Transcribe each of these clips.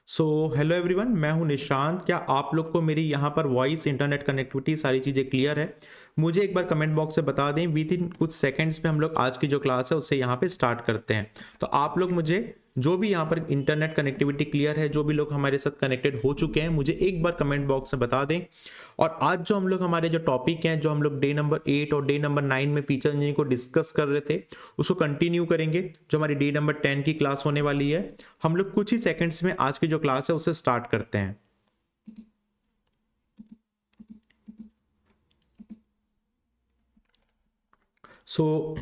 So hello everyone, मैं हूं निशांत। क्या आप लोग को मेरी यहाँ पर वॉइस, इंटरनेट कनेक्टिविटी सारी चीज़ें क्लियर है? मुझे एक बार कमेंट बॉक्स से बता दें। विद इन कुछ सेकंड्स में हम लोग आज की जो क्लास है उससे यहाँ पे स्टार्ट करते हैं। तो आप लोग मुझे जो भी यहाँ पर इंटरनेट कनेक्टिविटी क्लियर है, जो भी लोग हमारे साथ कनेक्टेड हो चुके हैं, मुझे एक बार कमेंट बॉक्स में बता दें। और आज जो हम लोग हमारे जो टॉपिक हैं, जो हम लोग डे नंबर 8 और डे नंबर 9 में फीचर इंजीनियरिंग को डिस्कस कर रहे थे, उसको कंटिन्यू करेंगे। जो हमारी डे नंबर 10 की क्लास होने वाली है, हम लोग कुछ ही सेकंड्स में आज की जो क्लास है उसे स्टार्ट करते हैं। सो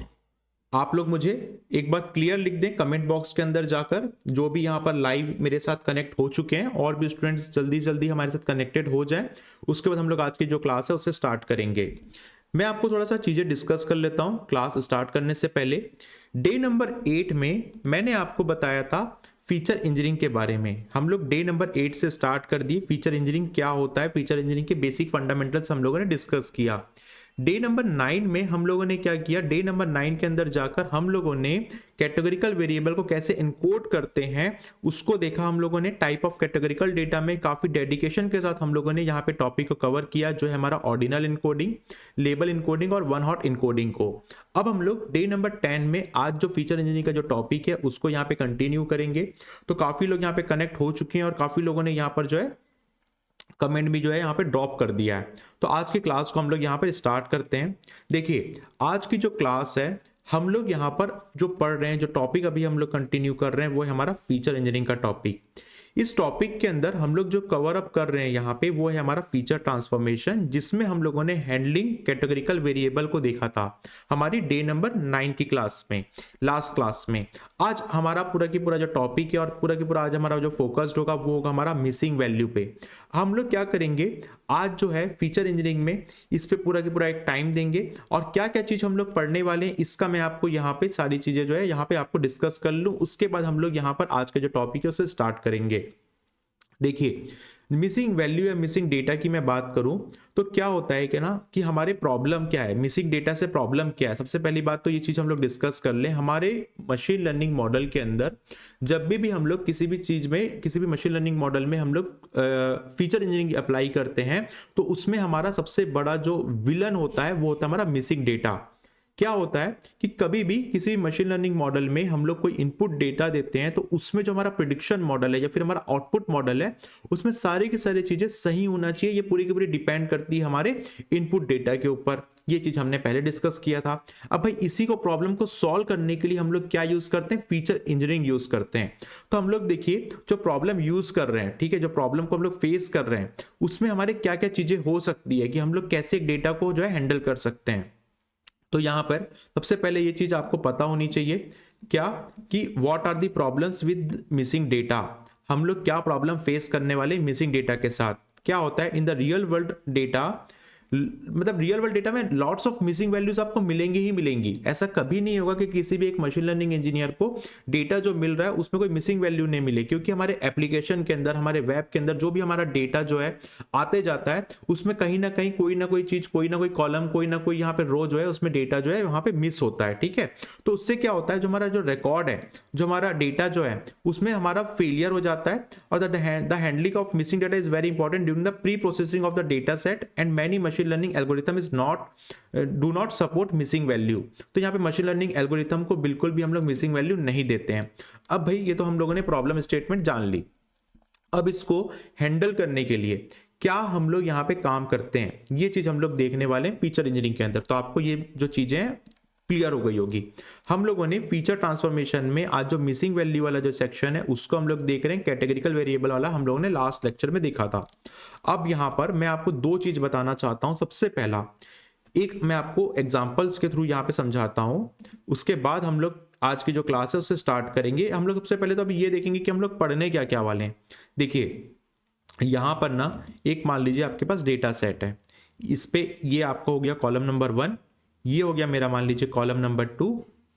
आप लोग मुझे एक बार क्लियर लिख दें कमेंट बॉक्स के अंदर जाकर, जो भी यहाँ पर लाइव मेरे साथ कनेक्ट हो चुके हैं, और भी स्टूडेंट्स जल्दी जल्दी हमारे साथ कनेक्टेड हो जाएं। उसके बाद हम लोग आज की जो क्लास है उसे स्टार्ट करेंगे। मैं आपको थोड़ा सा चीज़ें डिस्कस कर लेता हूँ क्लास स्टार्ट करने से पहले। डे नंबर 8 में मैंने आपको बताया था फीचर इंजीनियरिंग के बारे में। हम लोग डे नंबर 8 से स्टार्ट कर दिए। फीचर इंजीनियरिंग क्या होता है, फीचर इंजीनियरिंग के बेसिक फंडामेंटल्स हम लोगों ने डिस्कस किया। डे नंबर 9 में हम लोगों ने क्या किया, डे नंबर 9 के अंदर जाकर हम लोगों ने कैटेगरिकल वेरिएबल को कैसे इनकोड करते हैं उसको देखा। हम लोगों ने टाइप ऑफ कैटेगरिकल डेटा में काफी डेडिकेशन के साथ हम लोगों ने यहाँ पे टॉपिक को कवर किया, जो है हमारा ऑर्डिनल इनकोडिंग, लेबल इनकोडिंग और वन हॉट इनकोडिंग को। अब हम लोग डे नंबर 10 में आज जो फीचर इंजीनियरिंग का जो टॉपिक है उसको यहाँ पे कंटिन्यू करेंगे। तो काफी लोग यहाँ पे कनेक्ट हो चुके हैं और काफी लोगों ने यहाँ पर जो है कमेंट भी जो है यहाँ पे ड्रॉप कर दिया है। तो आज की क्लास को हम लोग यहाँ पर स्टार्ट करते हैं। देखिए, आज की जो क्लास है, हम लोग यहाँ पर जो पढ़ रहे हैं, जो टॉपिक अभी हम लोग कंटिन्यू कर रहे हैं, वो है हमारा फीचर इंजीनियरिंग का टॉपिक। इस टॉपिक के अंदर हम लोग जो कवर अप कर रहे हैं यहाँ पे, वो है हमारा फीचर ट्रांसफॉर्मेशन, जिसमें हम लोगों ने हैंडलिंग कैटेगरिकल वेरिएबल को देखा था हमारी डे नंबर 9 की क्लास में, लास्ट क्लास में। आज हमारा पूरा की पूरा जो टॉपिक है और पूरा की पूरा आज हमारा जो फोकस्ड होगा वो होगा हमारा मिसिंग वैल्यू पे। हम लोग क्या करेंगे आज जो है फीचर इंजीनियरिंग में, इस पे पूरा की पूरा एक टाइम देंगे और क्या क्या चीज हम लोग पढ़ने वाले हैं इसका मैं आपको यहाँ पे सारी चीजें जो है यहाँ पे आपको डिस्कस कर लूँ। उसके बाद हम लोग यहाँ पर आज के जो टॉपिक है उसे स्टार्ट करेंगे। देखिए, मिसिंग वैल्यू या मिसिंग डेटा की मैं बात करूं तो क्या होता है कि ना, कि हमारे प्रॉब्लम क्या है, मिसिंग डेटा से प्रॉब्लम क्या है। सबसे पहली बात तो ये चीज हम लोग डिस्कस कर लें। हमारे मशीन लर्निंग मॉडल के अंदर जब भी हम लोग किसी भी चीज में, किसी भी मशीन लर्निंग मॉडल में हम लोग फीचर इंजीनियरिंग अप्लाई करते हैं, तो उसमें हमारा सबसे बड़ा जो विलन होता है वो होता है हमारा मिसिंग डेटा। क्या होता है कि कभी भी किसी मशीन लर्निंग मॉडल में हम लोग कोई इनपुट डेटा देते हैं, तो उसमें जो हमारा प्रिडिक्शन मॉडल है या फिर हमारा आउटपुट मॉडल है, उसमें सारी की सारी चीजें सही होना चाहिए। ये पूरी की पूरी डिपेंड करती है हमारे इनपुट डेटा के ऊपर। ये चीज हमने पहले डिस्कस किया था। अब भाई इसी को प्रॉब्लम को सॉल्व करने के लिए हम लोग क्या यूज करते हैं, फीचर इंजीनियरिंग यूज करते हैं। तो हम लोग देखिए जो प्रॉब्लम यूज कर रहे हैं, ठीक है, जो प्रॉब्लम को हम लोग फेस कर रहे हैं, उसमें हमारे क्या क्या चीजें हो सकती है कि हम लोग कैसे एक डेटा को जो है हैंडल कर सकते हैं। तो यहां पर सबसे पहले ये चीज आपको पता होनी चाहिए, क्या, कि what are the problems with missing data. हम लोग क्या प्रॉब्लम फेस करने वाले मिसिंग डेटा के साथ। क्या होता है in the real world data, मतलब रियल वर्ल्ड डेटा में लॉट्स ऑफ मिसिंग वैल्यूज आपको मिलेंगी ही मिलेंगी। ऐसा कभी नहीं होगा कि किसी भी एक मशीन लर्निंग इंजीनियर को डेटा जो मिल रहा है उसमें कोई मिसिंग वैल्यू नहीं मिले, क्योंकि हमारे एप्लीकेशन के अंदर, हमारे वेब के अंदर जो भी हमारा डेटा जो है आते जाता है, उसमें कहीं ना कोई चीज, कोई ना कोई कॉलम, कोई ना कोई यहाँ पे रो जो है उसमें डेटा जो है वहां पे मिस होता है। ठीक है, तो उससे क्या होता है, जो हमारा जो रिकॉर्ड है, जो हमारा डेटा जो है उसमें हमारा फेलियर हो जाता है। और the handling of missing data is very important during the pre processing of the data set and many machine learning algorithm is not do not support missing value. तो यहाँ पे मशीन लर्निंग एल्गोरिथम को बिल्कुल भी हम लोग missing value नहीं देते हैं। अब भाई ये तो हम लोगों ने प्रॉब्लम स्टेटमेंट जान ली। अब इसको हैंडल करने के लिए क्या हम लोग यहाँ पे काम करते हैं, ये चीज हम लोग देखने वाले हैं फीचर इंजीनियरिंग के अंदर। तो आपको ये जो चीजें हैं क्लियर हो गई होगी। हम लोगों ने फीचर ट्रांसफॉर्मेशन में आज जो मिसिंग वैल्यू वाला जो सेक्शन है उसको हम लोग देख रहे हैं। कैटेगरिकल वेरिएबल वाला हम लोगों ने लास्ट लेक्चर में देखा था। अब यहां पर मैं आपको दो चीज बताना चाहता हूं। सबसे पहला, एक मैं आपको एग्जांपल्स के थ्रू यहां पे समझाता हूं, उसके बाद हम लोग आज की जो क्लास है उससे स्टार्ट करेंगे। हम लोग सबसे पहले तो अभी ये देखेंगे कि हम लोग पढ़ने क्या क्या वाले हैं। देखिए यहां पर ना, एक मान लीजिए आपके पास डेटा सेट है, इस पे ये आपका हो गया कॉलम नंबर 1, ये हो गया मेरा मान लीजिए कॉलम नंबर 2,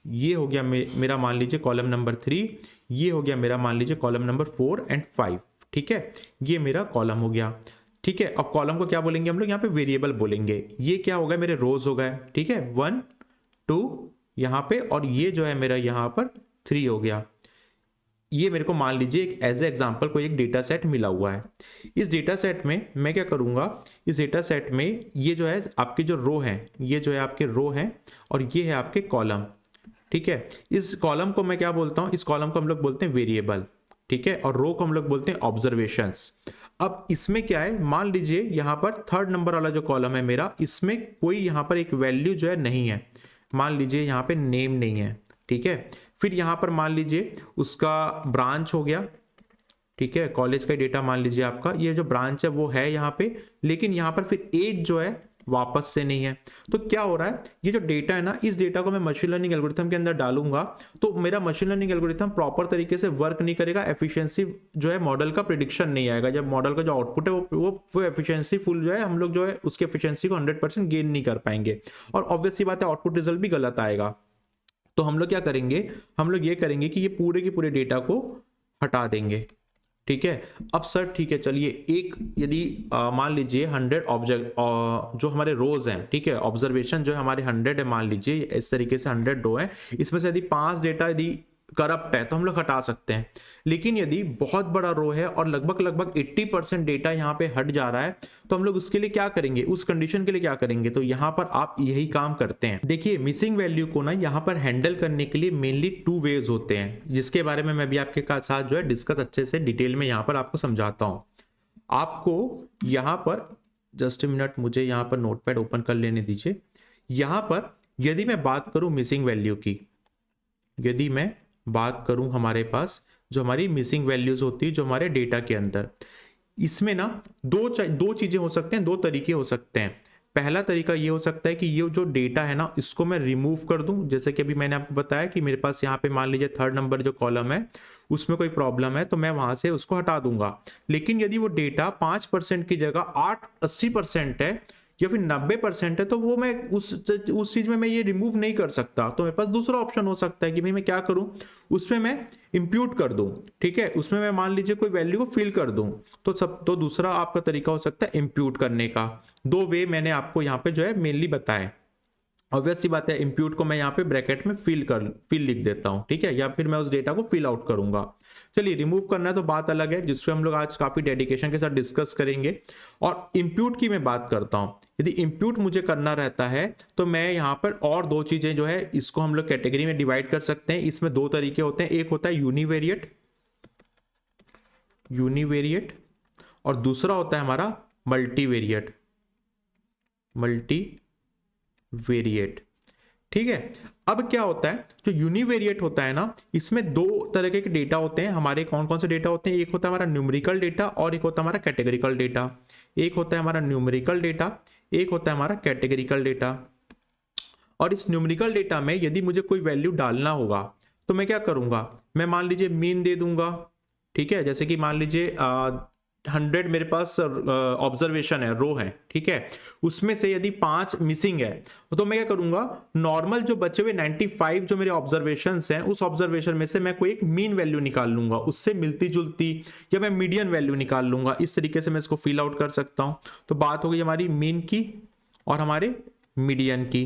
ये हो गया मेरा मान लीजिए कॉलम नंबर 3, ये हो गया मेरा मान लीजिए कॉलम नंबर 4 एंड 5। ठीक है, ये मेरा कॉलम हो गया। ठीक है, अब कॉलम को क्या बोलेंगे हम लोग, यहाँ पे वेरिएबल बोलेंगे। ये क्या होगा, मेरे रोज हो गए। ठीक है, 1 2 यहाँ पे, और ये जो है मेरा यहाँ पर 3 हो गया। ये मेरे को मान लीजिए एक एज ए एग्जाम्पल कोई एक डेटा सेट मिला हुआ है। इस डेटा सेट में मैं क्या करूँगा, इस डेटा सेट में ये जो है आपके जो रो हैं, ये जो है आपके रो हैं और ये है आपके कॉलम, ठीक है। इस कॉलम को मैं क्या बोलता हूँ, इस कॉलम को हम लोग बोलते हैं वेरिएबल, ठीक है, और रो को हम लोग बोलते हैं ऑब्जर्वेशंस। अब इसमें क्या है, मान लीजिए यहाँ पर थर्ड नंबर वाला जो कॉलम है मेरा, इसमें कोई यहाँ पर एक वैल्यू जो है नहीं है, मान लीजिए यहाँ पे नेम नहीं है, ठीक है। फिर यहाँ पर मान लीजिए उसका ब्रांच हो गया, ठीक है, कॉलेज का डेटा मान लीजिए आपका, ये जो ब्रांच है वो है यहाँ पे, लेकिन यहाँ पर फिर एज जो है वापस से नहीं है। तो क्या हो रहा है, ये जो डेटा है ना, इस डेटा को मैं मशीन लर्निंग एल्गोरिथम के अंदर डालूंगा तो मेरा मशीन लर्निंग एल्गोरिथम प्रॉपर तरीके से वर्क नहीं करेगा, एफिशिएंसी जो है मॉडल का प्रिडिक्शन नहीं आएगा, जब मॉडल का जो आउटपुट है वो एफिशिएंसी फुल जो है, हम लोग जो है उसकी एफिशिएंसी को 100% गेन नहीं कर पाएंगे, और ऑब्वियस सी बात है आउटपुट रिजल्ट भी गलत आएगा। तो हम लोग क्या करेंगे, हम लोग ये करेंगे कि ये पूरे के पूरे डेटा को हटा देंगे, ठीक है। अब सर ठीक है, चलिए एक यदि मान लीजिए 100 ऑब्जेक्ट जो हमारे रोज हैं, ठीक है, ऑब्जर्वेशन जो है हमारे 100 है, मान लीजिए इस तरीके से 100 रो है, इसमें से यदि 5 डेटा यदि करप्ट है तो हम लोग हटा सकते हैं। लेकिन यदि बहुत बड़ा रो है और लगभग 80% डेटा यहाँ पे हट जा रहा है, तो हम लोग उसके लिए क्या करेंगे, उस कंडीशन के लिए क्या करेंगे, तो यहाँ पर आप यही काम करते हैं। देखिए मिसिंग वैल्यू को ना यहाँ पर हैंडल करने के लिए मेनली 2 वेज होते हैं, जिसके बारे में मैं भी आपके साथ जो है डिस्कस अच्छे से डिटेल में यहाँ पर आपको समझाता हूँ। आपको यहाँ पर जस्ट मिनट, मुझे यहाँ पर नोटपैड ओपन कर लेने दीजिए। यहाँ पर यदि मैं बात करूँ मिसिंग वैल्यू की, यदि मैं बात करूं हमारे पास जो हमारी मिसिंग वैल्यूज होती है जो हमारे डेटा के अंदर, इसमें ना दो चीजें हो सकते हैं, दो तरीके हो सकते हैं। पहला तरीका ये हो सकता है कि ये जो डेटा है ना, इसको मैं रिमूव कर दूं, जैसे कि अभी मैंने आपको बताया कि मेरे पास यहाँ पे मान लीजिए थर्ड नंबर जो कॉलम है उसमें कोई प्रॉब्लम है तो मैं वहां से उसको हटा दूंगा। लेकिन यदि वो डेटा 5% की जगह 80% है या फिर 90% है, तो वो मैं उस चीज में मैं ये रिमूव नहीं कर सकता। तो मेरे पास दूसरा ऑप्शन हो सकता है कि भाई मैं क्या करूं, उसमें मैं इंप्यूट कर दूं, ठीक है, उसमें मैं मान लीजिए कोई वैल्यू को फिल कर दूं। तो दूसरा आपका तरीका हो सकता है इंप्यूट करने का। 2 वे मैंने आपको यहाँ पे जो है मेनली बताए। ऑब्वियस सी बात है, इंप्यूट को मैं यहाँ पे ब्रैकेट में फिल लिख देता हूँ, ठीक है, या फिर मैं उस डेटा को फिल आउट करूंगा। चलिए रिमूव करना है तो बात अलग है, जिसपे हम लोग आज काफी डेडिकेशन के साथ डिस्कस करेंगे। और इंप्यूट की मैं बात करता हूँ, यदि इंप्यूट मुझे करना रहता है तो मैं यहाँ पर और 2 चीजें जो है इसको हम लोग कैटेगरी में डिवाइड कर सकते हैं। इसमें 2 तरीके होते हैं, एक होता है यूनिवेरिएट और दूसरा होता है हमारा मल्टीवेरिएट, ठीक है। अब क्या होता है, जो यूनिवेरिएट होता है ना, इसमें 2 तरह के डेटा होते हैं हमारे। कौन कौन से डेटा होते हैं, एक होता है हमारा न्यूमेरिकल डेटा और एक होता है हमारा कैटेगरिकल डेटा। एक होता है हमारा न्यूमेरिकल डेटा, एक होता है हमारा कैटेगरिकल डेटा। और इस न्यूमेरिकल डेटा में यदि मुझे कोई वैल्यू डालना होगा तो मैं क्या करूंगा, मैं मान लीजिए मीन दे दूंगा, ठीक है, जैसे कि मान लीजिए 100 मेरे पास ऑब्जर्वेशन है, रो है, ठीक है, उसमें से यदि 5 मिसिंग है तो मैं क्या करूंगा, नॉर्मल जो बचे हुए 95 जो मेरे ऑब्जर्वेशंस हैं, उस ऑब्जर्वेशन में से मैं कोई एक मीन वैल्यू निकाल लूंगा, उससे मिलती जुलती, या मैं मीडियन वैल्यू निकाल लूंगा। इस तरीके से मैं इसको फिल आउट कर सकता हूं। तो बात हो गई हमारी मीन की और हमारे मीडियन की।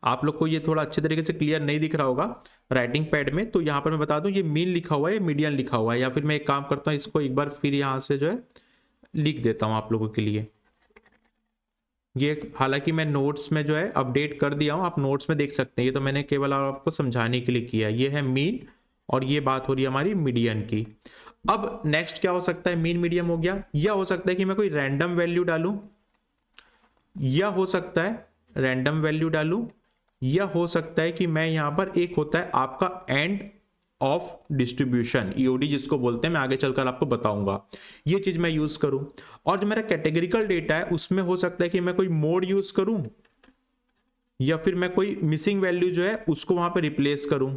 आप लोग को ये थोड़ा अच्छे तरीके से क्लियर नहीं दिख रहा होगा राइटिंग पैड में, तो यहाँ पर मैं बता दूं ये मीन लिखा हुआ है, मीडियन लिखा हुआ है, या फिर मैं एक काम करता हूँ इसको एक बार फिर यहाँ से जो है लिख देता हूँ आप लोगों के लिए। ये हालांकि मैं नोट्स में जो है अपडेट कर दिया हूँ, आप नोट्स में देख सकते हैं, ये तो मैंने केवल आपको समझाने के लिए किया है। ये है मीन और ये बात हो रही है हमारी मीडियन की। अब नेक्स्ट क्या हो सकता है, मीन मीडियम हो गया, या हो सकता है कि मैं कोई रैंडम वैल्यू डालूं, या हो सकता है रैंडम वैल्यू डालूं, या हो सकता है कि मैं यहां पर एक होता है आपका एंड ऑफ डिस्ट्रीब्यूशन, ईओडी जिसको बोलते हैं, मैं आगे चलकर आपको बताऊंगा, ये चीज मैं यूज करूं। और जो मेरा कैटेगरिकल डेटा है उसमें हो सकता है कि मैं कोई मोड यूज करूं, या फिर मैं कोई मिसिंग वैल्यू जो है उसको वहां पे रिप्लेस करूं,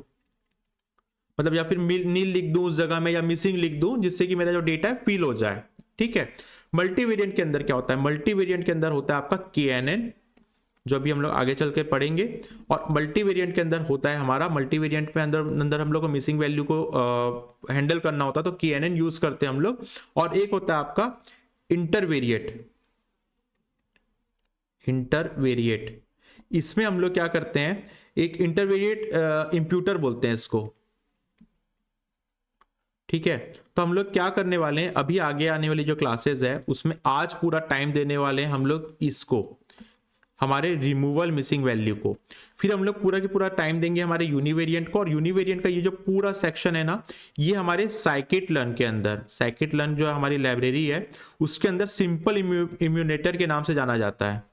मतलब या फिर नील लिख दूं उस जगह में, या मिसिंग लिख दूं, जिससे कि मेरा जो डेटा है फिल हो जाए, ठीक है। मल्टीवेरिएंट के अंदर क्या होता है, मल्टीवेरिएंट के अंदर होता है आपका KNN, जो अभी हम लोग आगे चल के पढ़ेंगे। और मल्टीवेरिएंट के अंदर होता है हमारा, मल्टीवेरिएंट में अंदर हम लोग को मिसिंग वैल्यू को हैंडल करना होता है तो KNN यूज करते हैं हम लोग। और एक होता है आपका इंटरवेरिएट, इसमें हम लोग क्या करते हैं, एक इंटरवेरिएट इंप्यूटर बोलते हैं इसको, ठीक है। तो हम लोग क्या करने वाले हैं, अभी आगे आने वाली जो क्लासेस है उसमें आज पूरा टाइम देने वाले हैं हम लोग इसको, हमारे रिमूवल मिसिंग वैल्यू को। फिर हम लोग पूरा की पूरा टाइम देंगे हमारे यूनिवेरिएंट को, और यूनिवेरिएंट का ये जो पूरा सेक्शन है ना, ये हमारे साइकिट लर्न के अंदर, साइकिट लर्न जो हमारी लाइब्रेरी है उसके अंदर सिंपल इम्यूनेटर के नाम से जाना जाता है,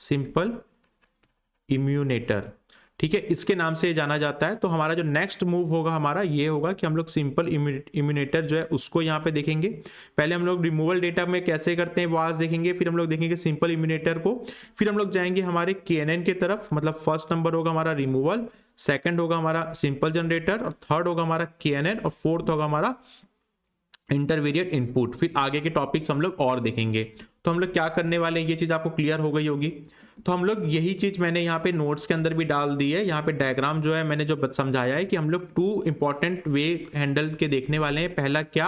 सिंपल इम्यूनेटर, ठीक है, इसके नाम से जाना जाता है। तो हमारा जो नेक्स्ट मूव होगा हमारा ये होगा कि हम लोग सिंपल इम्यूनेटर जो है उसको यहाँ पे देखेंगे। पहले हम लोग रिमूवल डेटा में कैसे करते हैं वो आज देखेंगे, फिर हम लोग देखेंगे सिंपल इम्यूनेटर को, फिर हम लोग जाएंगे हमारे KNN के तरफ, मतलब फर्स्ट नंबर होगा हमारा रिमूवल, सेकंड होगा हमारा सिंपल जनरेटर, और थर्ड होगा हमारा KNN, और फोर्थ होगा हमारा इंटरमीडिएट इनपुट। फिर आगे के टॉपिक्स हम लोग और देखेंगे। तो हम लोग क्या करने वाले हैं, ये चीज आपको क्लियर हो गई होगी। तो हम लोग यही चीज मैंने यहाँ पे नोट्स के अंदर भी डाल दी है। यहाँ पे डायग्राम जो है मैंने जो समझाया है कि हम लोग 2 इंपॉर्टेंट वे हैंडल के देखने वाले हैं। पहला क्या,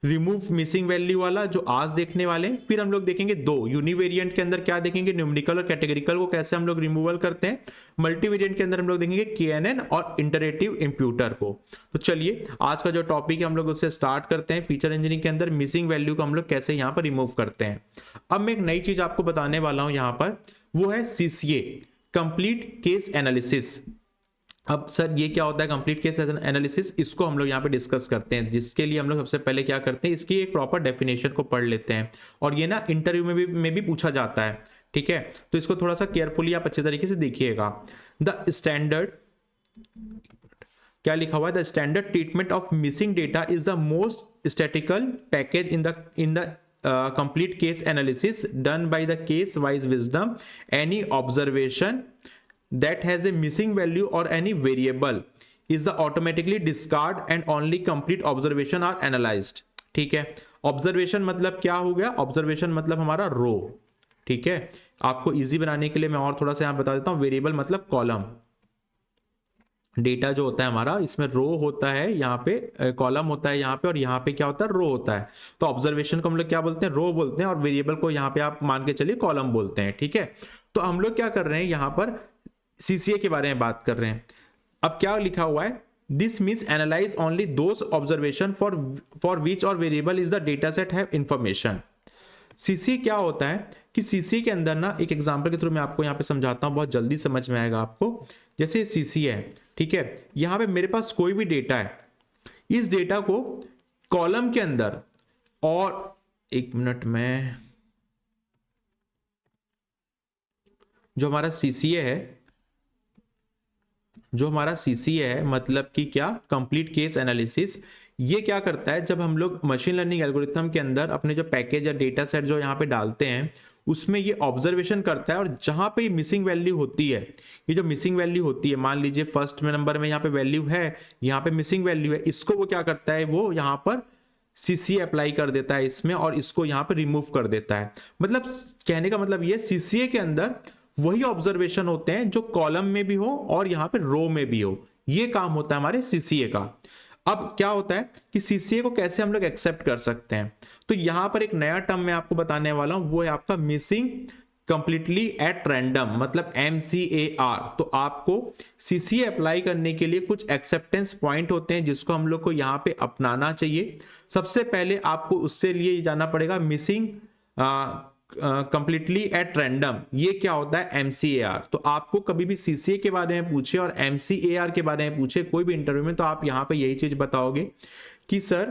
रिमूव मिसिंग वैल्यू वाला जो आज देखने वाले हैं। फिर हम लोग देखेंगे 2 यूनिवेरिएंट के अंदर क्या देखेंगे, न्यूमेरिकल और कैटेगरिकल को कैसे हम लोग रिमूवल करते हैं। मल्टीवेरिएंट के अंदर हम लोग देखेंगे KNN और इंटरेटिव इंप्यूटर को। तो चलिए आज का जो टॉपिक है हम लोग उससे स्टार्ट करते हैं। फीचर इंजीनियरिंग के अंदर मिसिंग वैल्यू को हम लोग कैसे यहाँ पर रिमूव करते हैं। अब मैं एक नई चीज आपको बताने वाला हूं यहाँ पर, वो है CCA, कंप्लीट केस एनालिसिस। अब सर ये क्या होता है कंप्लीट केस एनालिसिस, इसको हम लोग यहाँ पे डिस्कस करते हैं। जिसके लिए हम लोग सबसे पहले क्या करते हैं, इसकी एक प्रॉपर डेफिनेशन को पढ़ लेते हैं। और ये ना इंटरव्यू में भी पूछा जाता है, ठीक है। तो इसको थोड़ा सा केयरफुली आप अच्छे तरीके से देखिएगा। द स्टैंडर्ड, क्या लिखा हुआ है, the standard treatment of missing data is the most statistical package in the complete case analysis done by the case wise wisdom. Any observation that has a missing value or any variable is the automatically discard and only complete observation are analyzed. ठीक है, observation मतलब क्या हो गया, observation मतलब हमारा रो, ठीक है। आपको इजी बनाने के लिए मैं और थोड़ा सा यहाँ बता देता हूँ। वेरिएबल मतलब कॉलम, डेटा जो होता है हमारा इसमें रो होता है, यहाँ पे कॉलम होता है यहाँ पे, और यहाँ पे क्या होता है, रो होता है। तो ऑब्जर्वेशन को हम लोग क्या बोलते हैं, रो बोलते हैं, और वेरिएबल को यहाँ पे आप मान के चलिए कॉलम बोलते हैं, ठीक है। तो हम लोग क्या कर रहे हैं यहाँ पर CCA के बारे में बात कर रहे हैं। अब क्या लिखा हुआ है, this means analyse only those observation for which our variable is the data set have information. CCA क्या होता है कि CCA के अंदर ना, एक एग्जांपल के थ्रू मैं आपको यहाँ पे समझाता हूँ, बहुत जल्दी समझ में आएगा आपको। जैसे CCA है, ठीक है, यहाँ पे मेरे पास कोई भी डेटा है, इस डेटा को कॉलम के अंदर, और एक मिनट में, जो हमारा CCA है मतलब कि क्या, कंप्लीट केस एनालिसिस, ये क्या करता है, जब हम लोग मशीन लर्निंग एल्गोरिथम के अंदर अपने जो पैकेज या डेटा सेट जो यहाँ पे डालते हैं उसमें ये ऑब्जर्वेशन करता है, और जहां पे मिसिंग वैल्यू होती है, ये जो मिसिंग वैल्यू होती है, मान लीजिए फर्स्ट में नंबर में यहाँ पे वैल्यू है, यहाँ पे मिसिंग वैल्यू है, इसको वो क्या करता है, वो यहाँ पर CCA अप्लाई कर देता है इसमें, और इसको यहाँ पे रिमूव कर देता है। मतलब कहने का मतलब ये, CCA के अंदर वही ऑब्जर्वेशन होते हैं जो कॉलम में भी हो और यहाँ पे रो में भी हो, ये काम होता है हमारे CCA का। अब क्या होता है कि CCA को कैसे हम लोग एक्सेप्ट कर सकते हैं, तो यहां पर एक नया टर्म मैं आपको बताने वाला हूं, वो है आपका मिसिंग कंप्लीटली एट रैंडम, मतलब MCAR। तो आपको CCA अप्लाई करने के लिए कुछ एक्सेप्टेंस पॉइंट होते हैं जिसको हम लोग को यहां पे अपनाना चाहिए। सबसे पहले आपको उससे लिए जाना पड़ेगा मिसिंग कंप्लीटली एट रैंडम, ये क्या होता है, MCAR। तो आपको कभी भी CCA के बारे में पूछे और MCAR के बारे में पूछे कोई भी इंटरव्यू में, तो आप यहाँ पे यही चीज बताओगे कि सर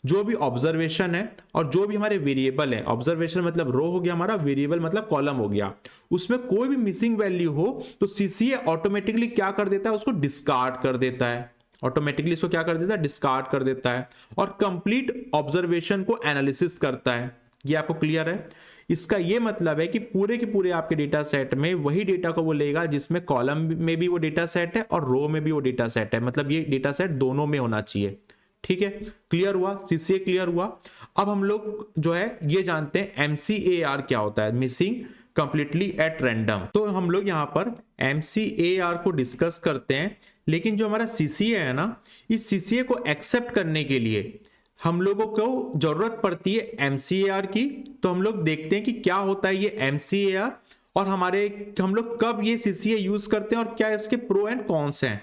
जो भी ऑब्जर्वेशन है और जो भी हमारे वेरिएबल है, ऑब्जर्वेशन मतलब रो हो गया हमारा, वेरिएबल मतलब कॉलम हो गया, उसमें कोई भी मिसिंग वैल्यू हो तो CCA ऑटोमेटिकली क्या कर देता है, उसको डिस्कार्ड कर देता है, ऑटोमेटिकली इसको क्या कर देता है, डिस्कार्ड कर देता है, और कंप्लीट ऑब्जर्वेशन को एनालिसिस करता है। ये आपको क्लियर है। इसका ये मतलब है कि पूरे के पूरे आपके डेटा सेट में वही डेटा को वो लेगा जिसमें कॉलम में भी वो डेटा सेट है और रो में भी वो डेटा सेट है, मतलब ये डेटा सेट दोनों में होना चाहिए, ठीक है। क्लियर हुआ, CCA क्लियर हुआ। अब हम लोग जो है ये जानते हैं MCAR क्या होता है, मिसिंग कंप्लीटली एट रैंडम। तो हम लोग यहाँ पर MCAR को डिस्कस करते हैं, लेकिन जो हमारा CCA है ना, इस CCA को एक्सेप्ट करने के लिए हम लोगों को जरूरत पड़ती है MCAR की। तो हम लोग देखते हैं कि क्या होता है ये MCAR, और हम लोग कब ये CCA यूज करते हैं और क्या इसके प्रो एंड कॉन्स हैं।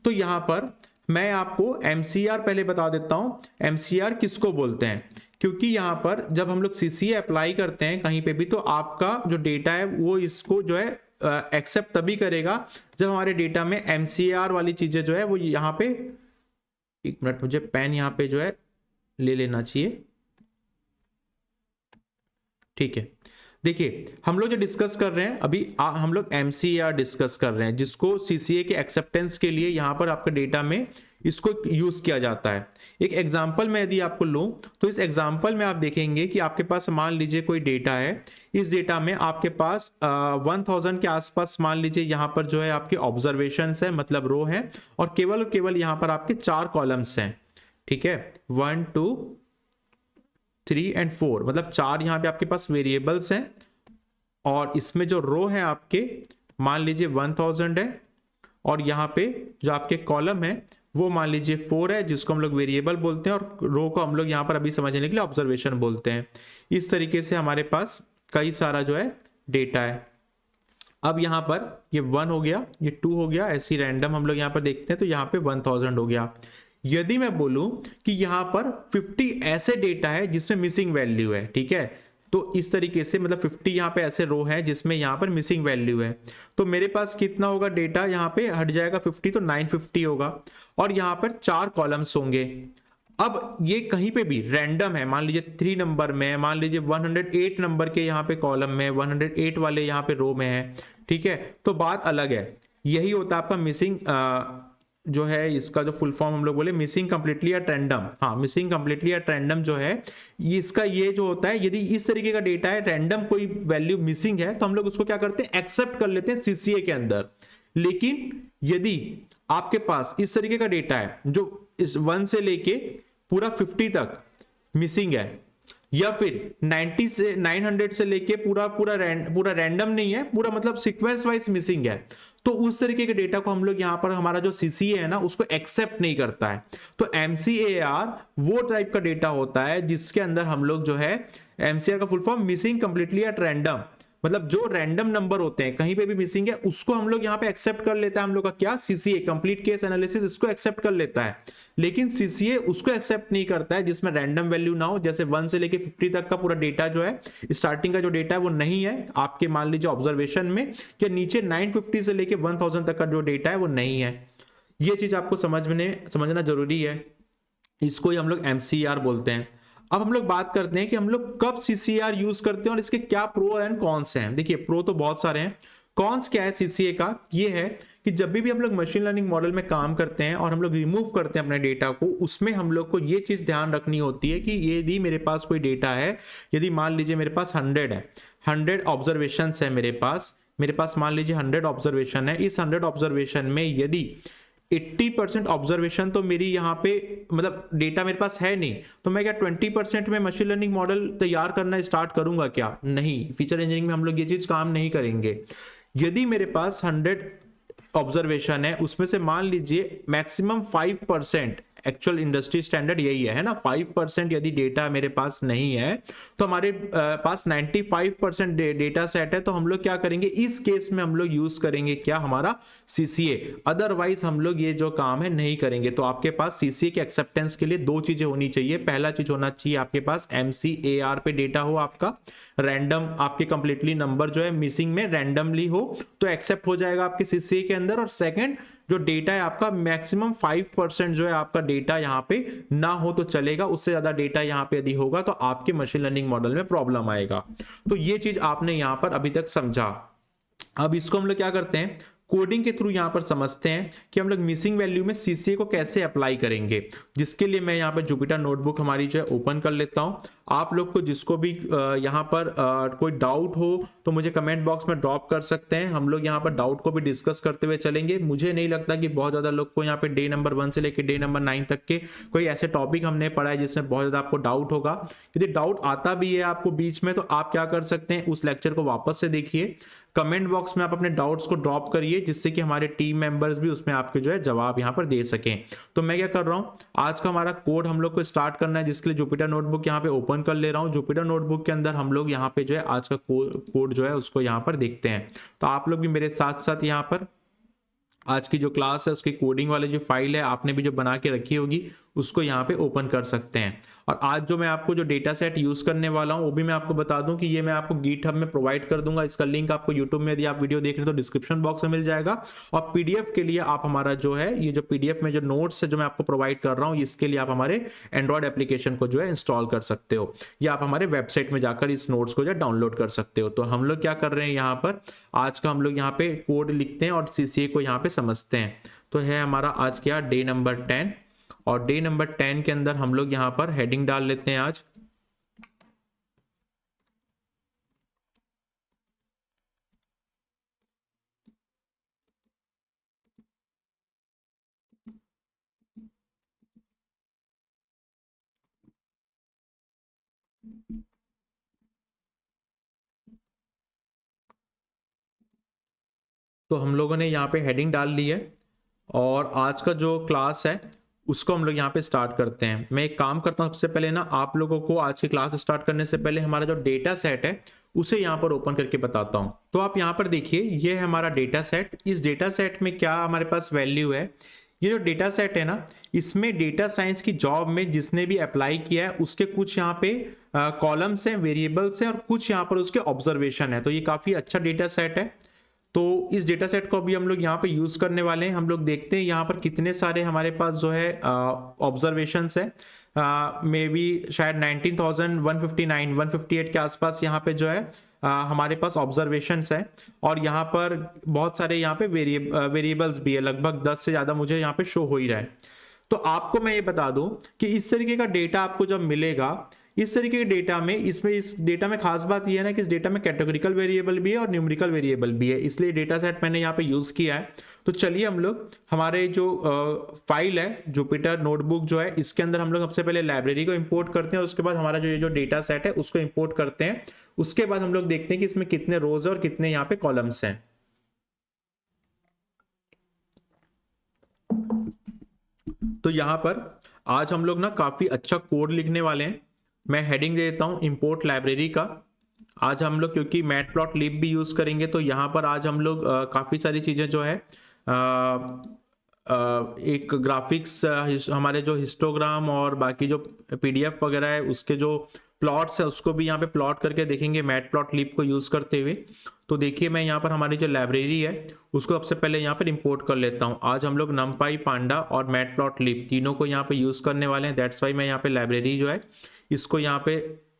तो यहाँ पर मैं आपको MCR पहले बता देता हूं। MCR किसको बोलते हैं, क्योंकि यहां पर जब हम लोग CCA अप्लाई करते हैं कहीं पे भी, तो आपका जो डेटा है वो इसको जो है एक्सेप्ट तभी करेगा जब हमारे डेटा में MCR वाली चीजें जो है वो यहाँ पे, एक मिनट मुझे पेन यहाँ पे जो है ले लेना चाहिए। ठीक है, देखिए हम लोग जो डिस्कस कर रहे हैं अभी हम लोग MCR डिस्कस कर रहे हैं, जिसको CCA के एक्सेप्टेंस के लिए यहाँ पर आपके डेटा में इसको यूज किया जाता है। एक एग्जांपल मैं यदि आपको लूं तो इस एग्जांपल में आप देखेंगे कि आपके पास मान लीजिए कोई डेटा है, इस डेटा में आपके पास 1000 के आसपास मान लीजिए यहाँ पर जो है आपके ऑब्जर्वेशंस है, मतलब रो है, और केवल यहाँ पर आपके 4 कॉलम्स हैं। ठीक है, 1 2 3 एंड 4, मतलब 4 यहाँ पे आपके पास वेरिएबल्स हैं, और इसमें जो रो है आपके मान लीजिए 1000 है, और यहाँ पे जो आपके कॉलम है वो मान लीजिए 4 है, जिसको हम लोग वेरिएबल बोलते हैं, और रो को हम लोग यहाँ पर अभी समझने के लिए ऑब्जर्वेशन बोलते हैं। इस तरीके से हमारे पास कई सारा जो है डेटा है। अब यहाँ पर ये 1 हो गया, ये 2 हो गया, ऐसी रैंडम हम लोग यहाँ पर देखते हैं, तो यहाँ पे 1000 हो गया। यदि मैं बोलूं कि यहां पर 50 ऐसे डेटा है जिसमें मिसिंग वैल्यू है, ठीक है, तो इस तरीके से मतलब 50 यहाँ पे ऐसे रो है जिसमें यहाँ पर मिसिंग वैल्यू है, तो मेरे पास कितना होगा डेटा, यहाँ पे हट जाएगा 50, तो 950 होगा, और यहाँ पर 4 कॉलम्स होंगे। अब ये कहीं पे भी रैंडम है, मान लीजिए 3 नंबर में, मान लीजिए 108 नंबर के यहाँ पे कॉलम में, 108 वाले यहाँ पे रो में है, ठीक है, तो बात अलग है। यही होता है आपका मिसिंग जो है, इसका जो फुल फॉर्म हम लोग बोले मिसिंग कंप्लीटली एट रैंडम। हाँ, मिसिंग कंप्लीटली एट रैंडम जो है इसका ये जो होता है, यदि इस तरीके का डेटा है, रैंडम कोई वैल्यू मिसिंग है, तो हम लोग उसको क्या करते हैं, एक्सेप्ट कर लेते हैं CCA के अंदर। लेकिन यदि आपके पास इस तरीके का डेटा है जो इस 1 से लेके पूरा 50 तक मिसिंग है, या फिर 90 से 900 से लेके पूरा रैंडम नहीं है, पूरा मतलब सीक्वेंस वाइज मिसिंग है, तो उस तरीके के डेटा को हम लोग यहाँ पर हमारा जो CCA है ना उसको एक्सेप्ट नहीं करता है। तो MCAR वो टाइप का डेटा होता है जिसके अंदर हम लोग जो है, MCAR का full form missing completely at random, मतलब जो रैंडम नंबर होते हैं कहीं पे भी मिसिंग है उसको हम लोग यहाँ पे एक्सेप्ट कर लेता है। हम लोग का क्या, CCA कंप्लीट केस एनालिसिस इसको एक्सेप्ट कर लेता है, लेकिन CCA उसको एक्सेप्ट नहीं करता है जिसमें रैंडम वैल्यू ना हो। जैसे 1 से लेके 50 तक का पूरा डेटा जो है, स्टार्टिंग का जो डेटा है वो नहीं है आपके मान लीजिए ऑब्जर्वेशन में, या नीचे 950 से लेके 1000 तक का जो डेटा है वो नहीं है। ये चीज आपको समझना जरूरी है, इसको ही हम लोग MCR बोलते हैं। अब हम लोग बात करते हैं कि हम लोग कब CCR यूज करते हैं और इसके क्या प्रो एंड कॉन्स हैं। देखिए प्रो तो बहुत सारे हैं, कॉन्स क्या है CCA का, ये है कि जब भी हम लोग मशीन लर्निंग मॉडल में काम करते हैं और हम लोग रिमूव करते हैं अपने डेटा को, उसमें हम लोग को ये चीज ध्यान रखनी होती है कि यदि मेरे पास कोई डेटा है, यदि मान लीजिए मेरे पास 100 है, 100 ऑब्जर्वेशन है मेरे पास मान लीजिए 100 ऑब्जर्वेशन है, इस 100 ऑब्जर्वेशन में यदि 80% ऑब्जर्वेशन तो मेरी यहाँ पे मतलब डेटा मेरे पास है नहीं, तो मैं क्या 20% में मशीन लर्निंग मॉडल तैयार करना स्टार्ट करूंगा क्या? नहीं, फीचर इंजीनियरिंग में हम लोग ये चीज काम नहीं करेंगे। यदि मेरे पास 100 ऑब्जर्वेशन है, उसमें से मान लीजिए मैक्सिमम 5%, एक्चुअल इंडस्ट्री स्टैंडर्ड यही है ना, 5% यदि डेटा मेरे पास नहीं है तो हमारे पास 95% डेटा सेट है, तो हम लोग क्या करेंगे, इस केस में हम लोग यूज करेंगे क्या, हमारा CCA। अदरवाइज हम लोग ये जो काम है नहीं करेंगे। तो आपके पास CCA के एक्सेप्टेंस के लिए 2 चीजें होनी चाहिए। पहला चीज होना चाहिए आपके पास MCAR पे डेटा हो आपका, रैंडम आपके कंप्लीटली नंबर जो है मिसिंग में रैंडमली हो तो एक्सेप्ट हो जाएगा आपके CCA के अंदर। और सेकंड, जो डेटा है आपका मैक्सिमम 5% जो है आपका डेटा यहाँ पे ना हो तो चलेगा, उससे ज्यादा डेटा यहाँ पे यदि होगा तो आपके मशीन लर्निंग मॉडल में प्रॉब्लम आएगा। तो ये चीज आपने यहाँ पर अभी तक समझा। अब इसको हम लोग क्या करते हैं, कोडिंग के थ्रू यहां पर समझते हैं कि हम लोग मिसिंग वैल्यू में CCA को कैसे अप्लाई करेंगे। जिसके लिए मैं यहां पर जुपिटर नोटबुक हमारी जो है ओपन कर लेता हूं। आप लोग को जिसको भी यहां पर कोई डाउट हो तो मुझे कमेंट बॉक्स में ड्रॉप कर सकते हैं, हम लोग यहां पर डाउट को भी डिस्कस करते हुए चलेंगे। मुझे नहीं लगता कि बहुत ज्यादा लोग को यहाँ पे डे नंबर 1 से लेकर डे नंबर 9 तक के कोई ऐसे टॉपिक हमने पढ़ा है जिसमें बहुत ज्यादा आपको डाउट होगा। यदि डाउट आता भी है आपको बीच में, तो आप क्या कर सकते हैं, उस लेक्चर को वापस से देखिए, कमेंट बॉक्स में आप अपने डाउट्स को ड्रॉप करिए, जिससे कि हमारे टीम मेंबर्स भी उसमें आपके जो है जवाब यहाँ पर दे सकें। तो मैं क्या कर रहा हूँ, आज का हमारा कोड हम लोग को स्टार्ट करना है, जिसके लिए जुपिटर नोटबुक यहाँ पे ओपन कर ले रहा हूँ। जुपिटर नोटबुक के अंदर हम लोग यहाँ पे जो है आज का कोड जो है उसको यहाँ पर देखते हैं। तो आप लोग भी मेरे साथ साथ यहाँ पर आज की जो क्लास है उसकी कोडिंग वाली जो फाइल है आपने भी जो बना के रखी होगी उसको यहाँ पे ओपन कर सकते हैं। और आज जो मैं आपको जो डेटा सेट यूज करने वाला हूँ वो भी मैं आपको बता दूं कि ये मैं आपको गिटहब में प्रोवाइड कर दूंगा। इसका लिंक आपको यूट्यूब में यदि आप वीडियो देख रहे हैं तो डिस्क्रिप्शन बॉक्स में मिल जाएगा। और पीडीएफ के लिए आप हमारा जो है ये जो पीडीएफ में जो नोट्स है जो मैं आपको प्रोवाइड कर रहा हूँ इसके लिए आप हमारे एंड्रॉइड एप्लीकेशन को जो है इंस्टॉल कर सकते हो या आप हमारे वेबसाइट में जाकर इस नोट्स को जो है डाउनलोड कर सकते हो। तो हम लोग क्या कर रहे हैं यहाँ पर, आज का हम लोग यहाँ पे कोड लिखते हैं और सीसीए को यहाँ पे समझते हैं। तो है हमारा आज क्या डे नंबर 10 और डे नंबर 10 के अंदर हम लोग यहां पर हेडिंग डाल लेते हैं आज। तो हम लोगों ने यहाँ पे हेडिंग डाल ली है और आज का जो क्लास है उसको हम लोग यहाँ पे स्टार्ट करते हैं। मैं एक काम करता हूँ, सबसे पहले ना आप लोगों को आज की क्लास स्टार्ट करने से पहले हमारा जो डेटा सेट है उसे यहाँ पर ओपन करके बताता हूँ। तो आप यहाँ पर देखिए ये है हमारा डेटा सेट। इस डेटा सेट में क्या हमारे पास वैल्यू है, ये जो डेटा सेट है ना इसमें डेटा साइंस की जॉब में जिसने भी अप्लाई किया है उसके कुछ यहाँ पे कॉलम्स हैं, वेरिएबल्स हैं और कुछ यहाँ पर उसके ऑब्जर्वेशन है। तो ये काफ़ी अच्छा डेटा सेट है। तो इस डेटा सेट को अभी हम लोग यहाँ पे यूज करने वाले हैं। हम लोग देखते हैं यहाँ पर कितने सारे हमारे पास जो है ऑब्जर्वेशंस है। मे बी शायद 19,159 158 के आसपास यहाँ पे जो है हमारे पास ऑब्जर्वेशंस है और यहाँ पर बहुत सारे यहाँ पे वेरिएबल्स भी है, लगभग 10 से ज़्यादा मुझे यहाँ पे शो हो ही रहा है। तो आपको मैं ये बता दूं कि इस तरीके का डेटा आपको जब मिलेगा, इस तरीके के डेटा में इस डेटा में खास बात यह है ना कि इस डेटा में कैटेगोरिकल वेरिएबल भी है और न्यूमेरिकल वेरिएबल भी है, इसलिए डेटा सेट मैंने यहाँ पे यूज किया है। तो चलिए हम लोग हमारे जो फाइल है जुपिटर नोटबुक जो है इसके अंदर हम लोग सबसे पहले लाइब्रेरी को इंपोर्ट करते हैं, उसके बाद हमारा जो ये जो डेटा सेट है उसको इंपोर्ट करते हैं। उसके बाद हम लोग देखते हैं कि इसमें कितने रोज है और कितने यहाँ पे कॉलम्स हैं। तो यहाँ पर आज हम लोग ना काफी अच्छा कोड लिखने वाले हैं। मैं हेडिंग दे देता हूँ इंपोर्ट लाइब्रेरी का। आज हम लोग क्योंकि मैटप्लॉटलिब भी यूज करेंगे तो यहाँ पर आज हम लोग काफी सारी चीजें जो है एक ग्राफिक्स हमारे जो हिस्टोग्राम और बाकी जो पीडीएफ वगैरह है उसके जो प्लॉट्स है उसको भी यहाँ पे प्लॉट करके देखेंगे मैटप्लॉटलिब को यूज करते हुए। तो देखिए मैं यहाँ पर हमारी जो लाइब्रेरी है उसको सबसे पहले यहाँ पर इंपोर्ट कर लेता हूँ। आज हम लोग numpy पांडा और मैटप्लॉटलिब तीनों को यहाँ पे यूज करने वाले हैं। दैट्स वाई मैं यहाँ पे लाइब्रेरी जो है इसको यहाँ पे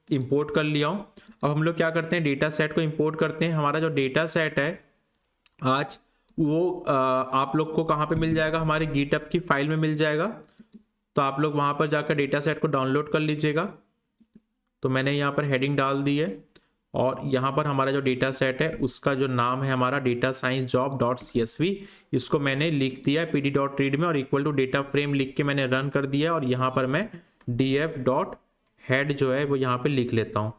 इंपोर्ट कर लिया हूँ। अब हम लोग क्या करते हैं डेटा सेट को इंपोर्ट करते हैं। हमारा जो डेटा सेट है आज वो आप लोग को कहाँ पे मिल जाएगा, हमारे गिटहब की फाइल में मिल जाएगा। तो आप लोग वहाँ पर जाकर डेटा सेट को डाउनलोड कर लीजिएगा। तो मैंने यहाँ पर हेडिंग डाल दी है और यहाँ पर हमारा जो डेटा सेट है उसका जो नाम है हमारा data science job dot CSV, इसको मैंने लिख दिया है pd.read में और इक्वल टू डेटा फ्रेम लिख के मैंने रन कर दिया और यहाँ पर मैं df.head जो है वो यहाँ पे लिख लेता हूँ।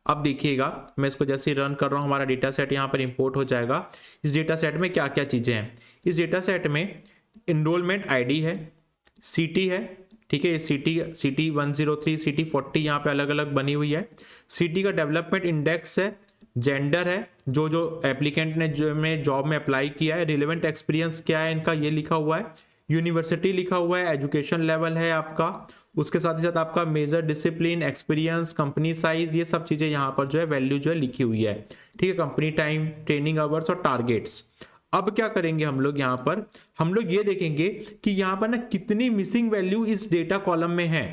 अब देखिएगा मैं इसको जैसे ही रन कर रहा हूँ हमारा डेटा सेट यहाँ पर इंपोर्ट हो जाएगा। इस डेटा सेट में क्या क्या चीज़ें हैं, इस डेटा सेट में एनरोलमेंट ID है, CT है, ठीक है, CT 103 CT 40 यहाँ पे अलग अलग बनी हुई है। CT का डेवलपमेंट इंडेक्स है, जेंडर है, जो एप्लीकेंट ने जो में जॉब में अप्लाई किया है, रिलेवेंट एक्सपीरियंस क्या है इनका ये लिखा हुआ है, यूनिवर्सिटी लिखा हुआ है, एजुकेशन लेवल है आपका, उसके साथ ही साथ आपका major discipline, experience, company size, ये सब चीज़ें यहाँ पर जो है वैल्यू जो है लिखी हुई है, ठीक है, कंपनी टाइम, ट्रेनिंग आवर्स और टारगेट्स। अब क्या करेंगे हम लोग यहाँ पर, हम लोग ये देखेंगे कि यहाँ पर ना कितनी मिसिंग वैल्यू इस डेटा कॉलम में है।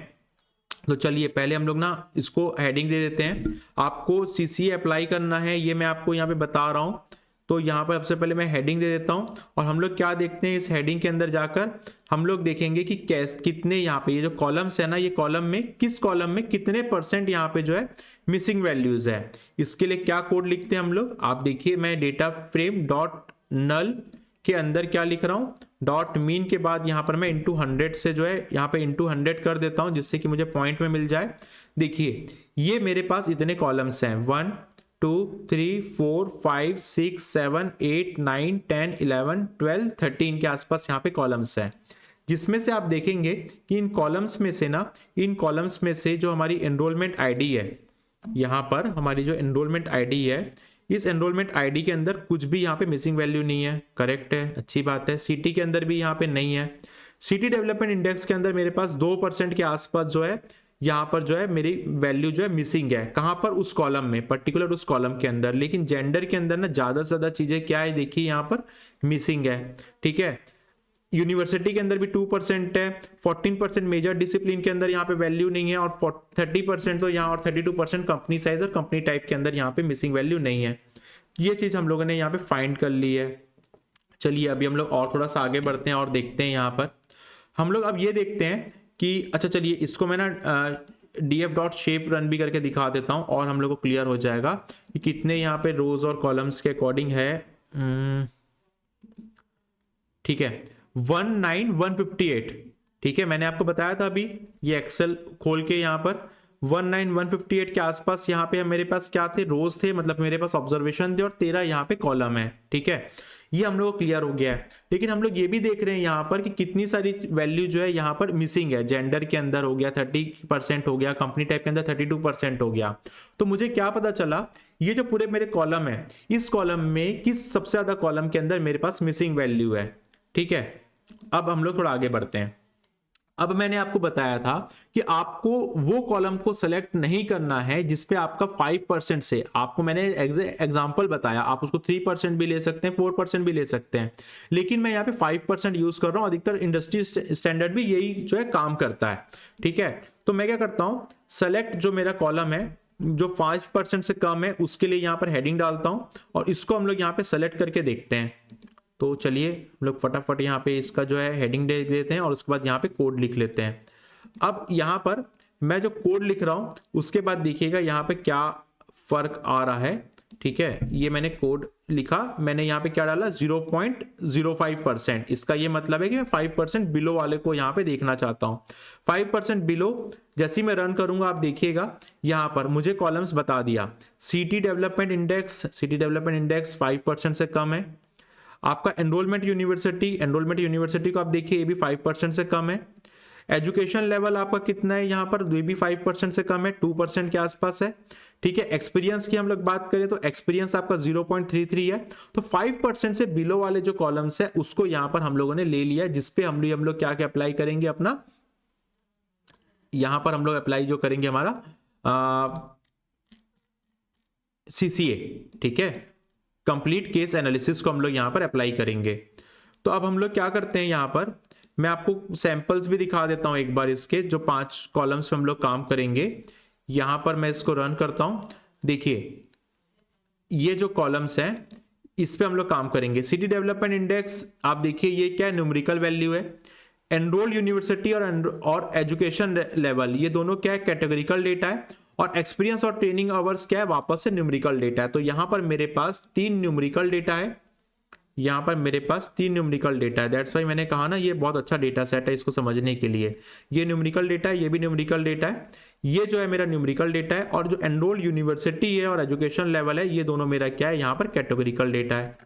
तो चलिए पहले हम लोग ना इसको हेडिंग दे देते हैं। आपको CCA अप्लाई करना है ये मैं आपको यहाँ पे बता रहा हूँ। तो यहाँ पर सबसे पहले मैं हेडिंग दे देता हूँ और हम लोग क्या देखते हैं, इस हेडिंग के अंदर जाकर हम लोग देखेंगे कि कितने यहाँ पे ये जो कॉलम्स है ना, ये कॉलम में किस कॉलम में कितने % यहाँ पे जो है मिसिंग वैल्यूज है। इसके लिए क्या कोड लिखते हैं हम लोग, आप देखिए मैं डेटा फ्रेम डॉट नल के अंदर क्या लिख रहा हूँ, डॉट मीन के बाद यहाँ पर मैं इंटू 100 से जो है यहाँ पे इंटू 100 कर देता हूँ जिससे कि मुझे पॉइंट में मिल जाए। देखिए ये मेरे पास इतने कॉलम्स हैं 1 2 3 4 5 6 7 8 9 10 11 12 13 के आसपास यहाँ पे कॉलम्स हैं, जिसमें से आप देखेंगे कि इन कॉलम्स में से ना, इन कॉलम्स में से जो हमारी एनरोलमेंट ID है, यहाँ पर हमारी जो एनरोलमेंट ID है इस एनरोलमेंट आईडी के अंदर कुछ भी यहाँ पे मिसिंग वैल्यू नहीं है, करेक्ट है, अच्छी बात है। सिटी के अंदर भी यहाँ पे नहीं है। सिटी डेवलपमेंट इंडेक्स के अंदर मेरे पास 2% के आसपास जो है यहाँ पर जो है मेरी वैल्यू जो है मिसिंग है। कहाँ पर? उस कॉलम में, पर्टिकुलर उस कॉलम के अंदर। लेकिन जेंडर के अंदर ना ज़्यादा से ज़्यादा चीज़ें क्या है, देखिए यहाँ पर मिसिंग है, ठीक है। यूनिवर्सिटी के अंदर भी 2% है, 14% मेजर डिसिप्लिन के अंदर यहाँ पे वैल्यू नहीं है, और 30% तो यहाँ, और 32% कंपनी साइज और कंपनी टाइप के अंदर यहाँ पे मिसिंग वैल्यू नहीं है। ये चीज़ हम लोगों ने यहाँ पे फाइंड कर ली है। चलिए अभी हम लोग और थोड़ा सा आगे बढ़ते हैं और देखते हैं। यहाँ पर हम लोग अब ये देखते हैं कि अच्छा चलिए इसको मैं ना df.shape रन भी करके दिखा देता हूँ, और हम लोग को क्लियर हो जाएगा कि कितने यहाँ पे रोज और कॉलम्स के अकॉर्डिंग है। ठीक है, 19158, ठीक है। मैंने आपको बताया था अभी, ये एक्सेल खोल के यहाँ पर 19158 के आसपास यहाँ पे मेरे पास क्या थे, रोज थे, मतलब मेरे पास ऑब्जर्वेशन थे, और 13 यहाँ पे कॉलम है, ठीक है। ये हम लोग को क्लियर हो गया है। लेकिन हम लोग ये भी देख रहे हैं यहाँ पर कि कितनी सारी वैल्यू जो है यहाँ पर मिसिंग है। जेंडर के अंदर हो गया 30% हो गया, कंपनी टाइप के अंदर 32% हो गया। तो मुझे क्या पता चला, ये जो पूरे मेरे कॉलम है, इस कॉलम में किस सबसे ज्यादा कॉलम के अंदर मेरे पास मिसिंग वैल्यू है, ठीक है। अब हम लोग थोड़ा आगे बढ़ते हैं। अब मैंने आपको बताया था कि आपको वो कॉलम को सेलेक्ट नहीं करना है जिसपे आपका 5% से, आपको मैंने एग्जांपल बताया, आप उसको 3% भी ले सकते हैं, 4% भी ले सकते हैं, लेकिन मैं यहाँ पे 5% यूज कर रहा हूँ। अधिकतर इंडस्ट्री स्टैंडर्ड भी यही जो है काम करता है, ठीक है। तो मैं क्या करता हूँ, सेलेक्ट जो मेरा कॉलम है जो 5% से कम है, उसके लिए यहाँ पर हेडिंग डालता हूँ, और इसको हम लोग यहाँ पे सेलेक्ट करके देखते हैं। तो चलिए हम लोग फटाफट यहाँ पे इसका जो है हेडिंग दे देते हैं, और उसके बाद यहाँ पे कोड लिख लेते हैं। अब यहाँ पर मैं जो कोड लिख रहा हूँ उसके बाद देखिएगा यहाँ पे क्या फर्क आ रहा है, ठीक है। ये मैंने कोड लिखा, मैंने यहाँ पे क्या डाला, 0.05%। इसका ये मतलब है कि मैं 5% बिलो वाले को यहाँ पे देखना चाहता हूँ। 5% बिलो जैसे ही मैं रन करूंगा, आप देखिएगा यहाँ पर मुझे कॉलम्स बता दिया। सिटी डेवलपमेंट इंडेक्स 5% से कम है। आपका एनरोलमेंट यूनिवर्सिटी को आप देखिए, ये भी 5% से कम है। एजुकेशन लेवल आपका कितना है यहाँ पर, ये भी 5% से कम है, 2% के आसपास है, ठीक है। एक्सपीरियंस की हम लोग बात करें तो एक्सपीरियंस आपका 0.33 है। तो 5% से बिलो वाले जो कॉलम्स है उसको यहाँ पर हम लोगों ने ले लिया, जिसपे हम लोग क्या क्या अप्लाई करेंगे अपना, यहाँ पर हम लोग अप्लाई जो करेंगे हमारा CCA, ठीक है, कंप्लीट केस एनालिसिस को हम लोग यहाँ पर अप्लाई करेंगे। तो अब हम लोग क्या करते हैं, यहाँ पर मैं आपको सैंपल्स भी दिखा देता हूँ एक बार, इसके जो 5 कॉलम्स पे हम लोग काम करेंगे। यहाँ पर मैं इसको रन करता हूँ, देखिए ये जो कॉलम्स हैं इस पे हम लोग काम करेंगे। सिटी डेवलपमेंट इंडेक्स आप देखिए ये क्या न्यूमेरिकल वैल्यू है। एनरोल यूनिवर्सिटी और एजुकेशन लेवल, ये दोनों क्या है, कैटेगरिकल डेटा है। और एक्सपीरियंस और ट्रेनिंग आवर्स क्या है, वापस से न्यूमेरिकल डेटा है। तो यहां पर मेरे पास 3 न्यूमेरिकल डेटा है, यहां पर मेरे पास 3 न्यूमेरिकल डेटा है। दैट्स वाई मैंने कहा ना ये बहुत अच्छा डेटा सेट है इसको समझने के लिए। ये न्यूमेरिकल डेटा है, ये भी न्यूमेरिकल डेटा है, ये जो है मेरा न्यूमेरिकल डेटा है। और जो एनरोल यूनिवर्सिटी है और एजुकेशन लेवल है, ये दोनों मेरा क्या है, यहाँ पर कैटेगरिकल डेटा है,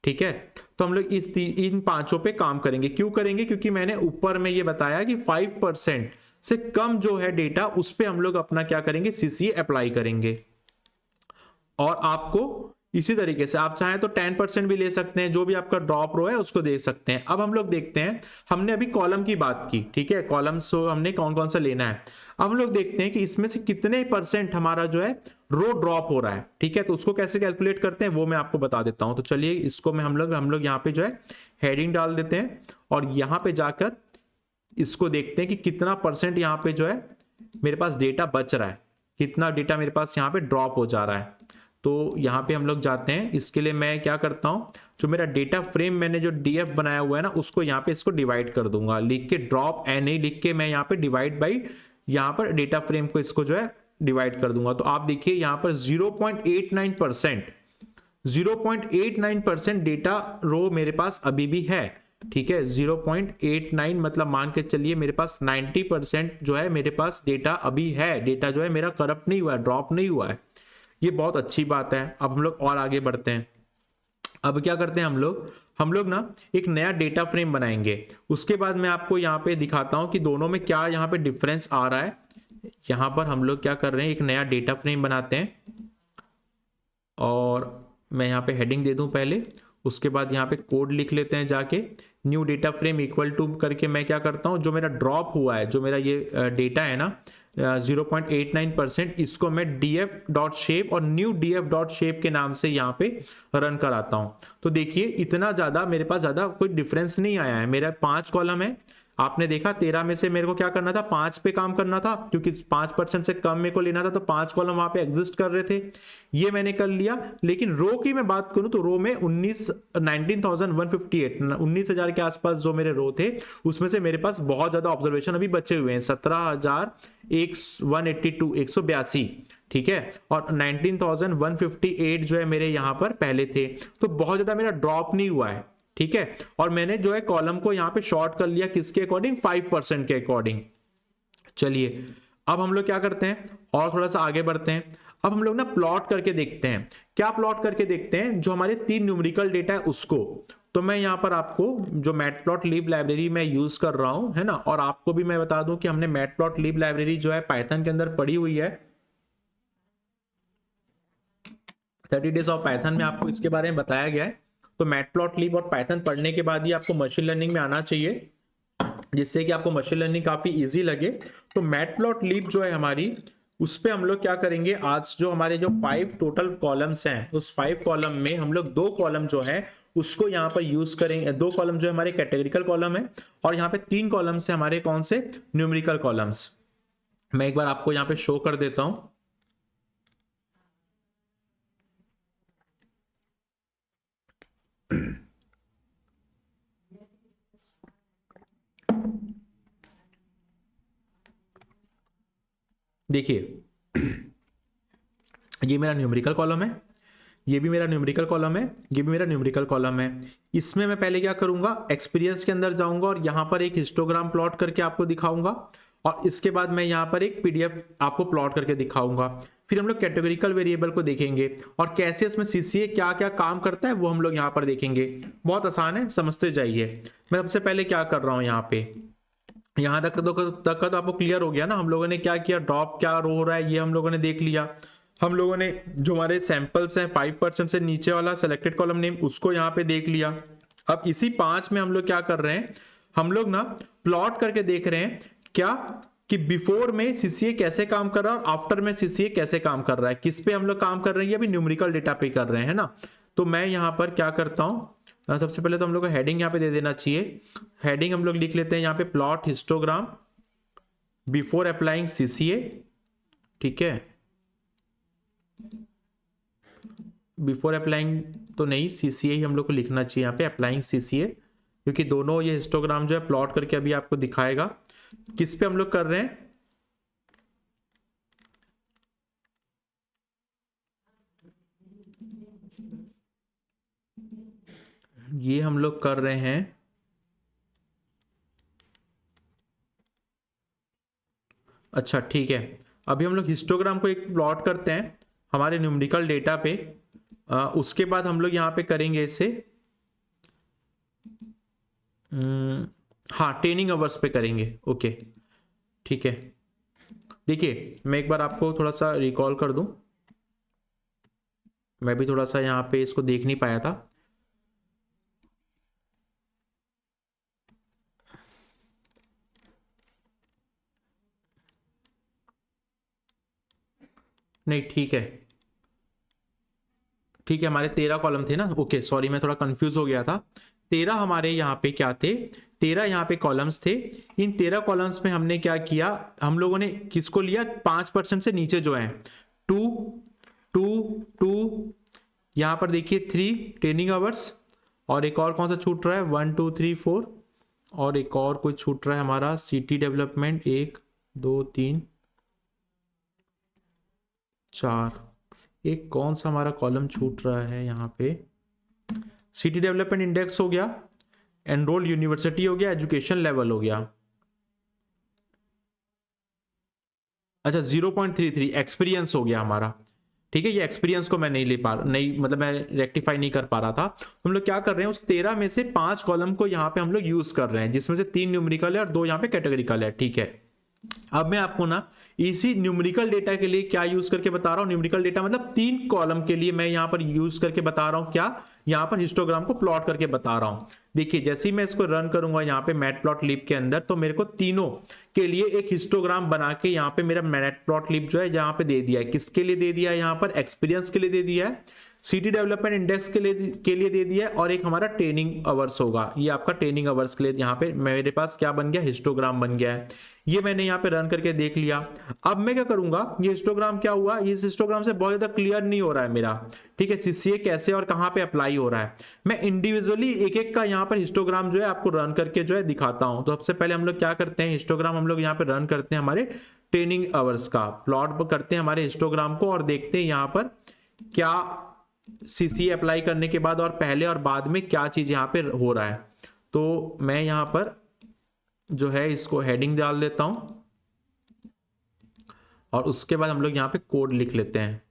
ठीक है। तो हम लोग इन 5 पे काम करेंगे। क्यों करेंगे, क्योंकि मैंने ऊपर में ये बताया कि 5% से कम जो है डेटा, उस पे हम लोग अपना क्या करेंगे, CCA अप्लाई करेंगे। और आपको इसी तरीके से आप चाहें तो 10% भी ले सकते हैं, जो भी आपका ड्रॉप रो है उसको दे सकते हैं। अब हम लोग देखते हैं, हमने अभी कॉलम की बात की, ठीक है, कॉलम्स हमने कौन कौन सा लेना है। अब हम लोग देखते हैं कि इसमें से कितने % हमारा जो है रो ड्रॉप हो रहा है, ठीक है। तो उसको कैसे कैलकुलेट करते हैं वो मैं आपको बता देता हूं। तो चलिए इसको मैं हम लोग यहाँ पे जो है हेडिंग डाल देते हैं, और यहाँ पे जाकर इसको देखते हैं कि कितना % यहाँ पे जो है मेरे पास डेटा बच रहा है, कितना डेटा मेरे पास यहाँ पे ड्रॉप हो जा रहा है। तो यहाँ पे हम लोग जाते हैं। इसके लिए मैं क्या करता हूँ, जो मेरा डेटा फ्रेम मैंने जो DF बनाया हुआ है ना, उसको यहाँ पे इसको डिवाइड कर दूंगा, लिख के ड्रॉप नहीं लिख के मैं यहाँ पे डिवाइड बाई, यहाँ पर डेटा फ्रेम को इसको जो है डिवाइड कर दूंगा। तो आप देखिए यहाँ पर 0.89% डेटा रो मेरे पास अभी भी है, ठीक है। 0.89 मतलब मान के चलिए मेरे पास 90% जो है मेरे पास डेटा अभी है। डेटा जो है मेरा करप्ट नहीं हुआ है, ड्रॉप नहीं हुआ है, ये बहुत अच्छी बात है। अब हम लोग और आगे बढ़ते हैं। अब क्या करते हैं हम लोग ना एक नया डेटा फ्रेम बनाएंगे। उसके बाद मैं आपको यहाँ पे दिखाता हूँ कि दोनों में क्या यहाँ पे डिफरेंस आ रहा है। यहाँ पर हम लोग क्या कर रहे हैं, एक नया डेटा फ्रेम बनाते हैं, और मैं यहाँ पे हेडिंग दे दूँ पहले, उसके बाद यहाँ पे कोड लिख लेते हैं जाके, new data frame equal to करके मैं क्या करता हूँ, जो मेरा ड्रॉप हुआ है, जो मेरा ये डेटा है ना 0.89%, इसको मैं df.shape और न्यू df.shape के नाम से यहाँ पे रन कराता हूँ। तो देखिए इतना ज़्यादा मेरे पास ज़्यादा कोई डिफरेंस नहीं आया है। मेरा 5 कॉलम है, आपने देखा 13 में से मेरे को क्या करना था, 5 पे काम करना था, क्योंकि 5% से कम मेरे को लेना था, तो 5 कॉलम वहां पे एग्जिस्ट कर रहे थे, ये मैंने कर लिया। लेकिन रो की मैं बात करूं तो रो में 19,158 के आसपास जो मेरे रो थे, उसमें से मेरे पास बहुत ज्यादा ऑब्जर्वेशन अभी बचे हुए हैं, 17,182, ठीक है, और 19,158 जो है मेरे यहां पर पहले थे, तो बहुत ज्यादा मेरा ड्रॉप नहीं हुआ है, ठीक है। और मैंने जो है कॉलम को यहां पे शॉर्ट कर लिया, किसके अकॉर्डिंग, 5% के अकॉर्डिंग। चलिए अब हम लोग क्या करते हैं, और थोड़ा सा आगे बढ़ते हैं। अब हम लोग ना प्लॉट करके देखते हैं। क्या प्लॉट करके देखते हैं, जो हमारे 3 न्यूमेरिकल डेटा है उसको। तो मैं यहां पर आपको जो मैटप्लॉटलिब लाइब्रेरी मैं यूज कर रहा हूं, है ना, और आपको भी मैं बता दूं कि हमने मैटप्लॉटलिब लाइब्रेरी जो है पाइथन के अंदर पढ़ी हुई है, 30 डेज ऑफ पाइथन में आपको इसके बारे में बताया गया है। तो मैटप्लॉटलिब और पाइथन पढ़ने के बाद ही आपको मशीन लर्निंग में आना चाहिए, जिससे कि आपको मशीन लर्निंग काफी इजी लगे। तो मैटप्लॉटलिब जो है हमारी, उस पे हम लोग क्या करेंगे, आज जो हमारे जो 5 टोटल कॉलम्स हैं, उस 5 कॉलम में हम लोग 2 कॉलम जो है उसको यहाँ पर यूज करेंगे। 2 कॉलम जो है हमारे कैटेगरिकल कॉलम है, और यहाँ पे 3 कॉलम्स है हमारे कौन से, न्यूमेरिकल कॉलम्स। मैं एक बार आपको यहाँ पे शो कर देता हूं। देखिए ये मेरा न्यूमेरिकल कॉलम है, ये भी मेरा न्यूमेरिकल कॉलम है, ये भी मेरा न्यूमेरिकल कॉलम है। इसमें मैं पहले क्या करूंगा, एक्सपीरियंस के अंदर जाऊंगा और यहां पर एक हिस्टोग्राम प्लॉट करके आपको दिखाऊंगा, और इसके बाद मैं यहां पर एक पीडीएफ आपको प्लॉट करके दिखाऊंगा। फिर हम लोग कैटेगरिकल वेरिएबल को देखेंगे और कैसे इसमें सीसीए क्या क्या काम करता है वो हम लोग यहां पर देखेंगे। बहुत आसान है, समझते जाइए। मैं सबसे पहले क्या कर रहा हूं, यहाँ पे यहां तक तो आपको क्लियर हो गया ना, हम लोगों ने क्या किया, ड्रॉप क्या रो हो रहा है ये हम लोगों ने देख लिया। हम लोगों ने जो हमारे सैंपल्स हैं 5% से नीचे वाला सेलेक्टेड कॉलम नेम, उसको यहाँ पे देख लिया। अब इसी 5 में हम लोग क्या कर रहे हैं, हम लोग ना प्लॉट करके देख रहे हैं क्या कि बिफोर में सीसीए कैसे काम कर रहा है और आफ्टर में सीसीए कैसे काम कर रहा है। किस पे हम लोग काम कर रहे हैं, ये अभी न्यूमेरिकल डेटा पे कर रहे हैं ना। तो मैं यहाँ पर क्या करता हूँ, सबसे पहले तो हम लोग को हेडिंग यहाँ पे दे देना चाहिए। हेडिंग हम लोग लिख लेते हैं यहाँ पे, plot histogram before applying CCA, ठीक है। बिफोर अप्लाइंग तो नहीं, सीसीए ही हम लोग को लिखना चाहिए यहाँ पे, अप्लाइंग सीसीए, क्योंकि दोनों ये हिस्टोग्राम जो है प्लॉट करके अभी आपको दिखाएगा। किस पे हम लोग कर रहे हैं, ये हम लोग कर रहे हैं, अच्छा ठीक है। अभी हम लोग हिस्टोग्राम को एक प्लॉट करते हैं हमारे न्यूमेरिकल डेटा पे। उसके बाद हम लोग यहाँ पे करेंगे इसे, हाँ ट्रेनिंग अवर्स पे करेंगे, ओके ठीक है। देखिए मैं एक बार आपको थोड़ा सा रिकॉल कर दूं, मैं भी थोड़ा सा यहाँ पे इसको देख नहीं पाया था। नहीं ठीक है, ठीक है, हमारे 13 कॉलम थे ना, ओके सॉरी मैं थोड़ा कंफ्यूज हो गया था। 13 हमारे यहाँ पे क्या थे, 13 यहाँ पे कॉलम्स थे। इन 13 कॉलम्स में हमने क्या किया, हम लोगों ने किसको लिया, 5% से नीचे जो है 2 2 2, यहाँ पर देखिए 3 ट्रेनिंग आवर्स, और एक और कौन सा छूट रहा है, 1 2 3 4, और एक और कोई छूट रहा है हमारा सिटी डेवलपमेंट, 1 2 3 4, एक कौन सा हमारा कॉलम छूट रहा है यहाँ पे, सिटी डेवलपमेंट इंडेक्स हो गया, एनरोल्ड यूनिवर्सिटी हो गया, एजुकेशन लेवल हो गया, अच्छा 0.33 एक्सपीरियंस हो गया हमारा, ठीक है। ये एक्सपीरियंस को मैं नहीं ले पा नहीं मतलब मैं रेक्टिफाई नहीं कर पा रहा था। हम लोग क्या कर रहे हैं, उस 13 में से 5 कॉलम को यहाँ पे हम लोग यूज कर रहे हैं, जिसमें से 3 न्यूमेरिकल है और 2 यहाँ पे कैटेगरिकल है, ठीक है। अब मैं आपको ना इसी न्यूमेरिकल डेटा के लिए क्या यूज करके बता रहा हूं, न्यूमेरिकल डेटा मतलब 3 कॉलम के लिए मैं यहां पर यूज करके बता रहा हूं, क्या यहां पर हिस्टोग्राम को प्लॉट करके बता रहा हूं। देखिए जैसे ही मैं इसको रन करूंगा यहाँ पे मैटप्लॉटलिब के अंदर, तो मेरे को तीनों के लिए एक हिस्टोग्राम बना के यहाँ पे मेरा मैटप्लॉटलिब जो है यहाँ पे दे दिया है। किसके लिए दे दिया है, यहाँ पर एक्सपीरियंस के लिए दे दिया है, सिटी डेवलपमेंट इंडेक्स के लिए दे दिया है, और एक हमारा ट्रेनिंग अवर्स होगा, ये आपका ट्रेनिंग अवर्स के लिए यहाँ पे मेरे पास क्या बन गया, हिस्टोग्राम बन गया है। ये मैंने यहाँ पे रन करके देख लिया। अब मैं क्या करूंगा, ये हिस्टोग्राम क्या हुआ, इस हिस्टोग्राम से बहुत ज्यादा क्लियर नहीं हो रहा है मेरा, ठीक है, सीसीए कैसे और कहां पे अप्लाई हो रहा है। मैं इंडिविजुअली एक एक का यहाँ पर हिस्टोग्राम जो है आपको रन करके जो है दिखाता हूं। तो सबसे पहले हम लोग क्या करते हैं, हिस्टोग्राम हम लोग यहाँ पे रन करते हैं, हमारे ट्रेनिंग अवर्स का प्लॉट करते हैं हमारे हिस्टोग्राम को, और देखते हैं यहाँ पर क्या सीसीए अप्लाई करने के बाद और पहले और बाद में क्या चीज यहाँ पे हो रहा है। तो मैं यहाँ पर जो है इसको हेडिंग डाल देता हूं, और उसके बाद हम लोग यहाँ पे कोड लिख लेते हैं।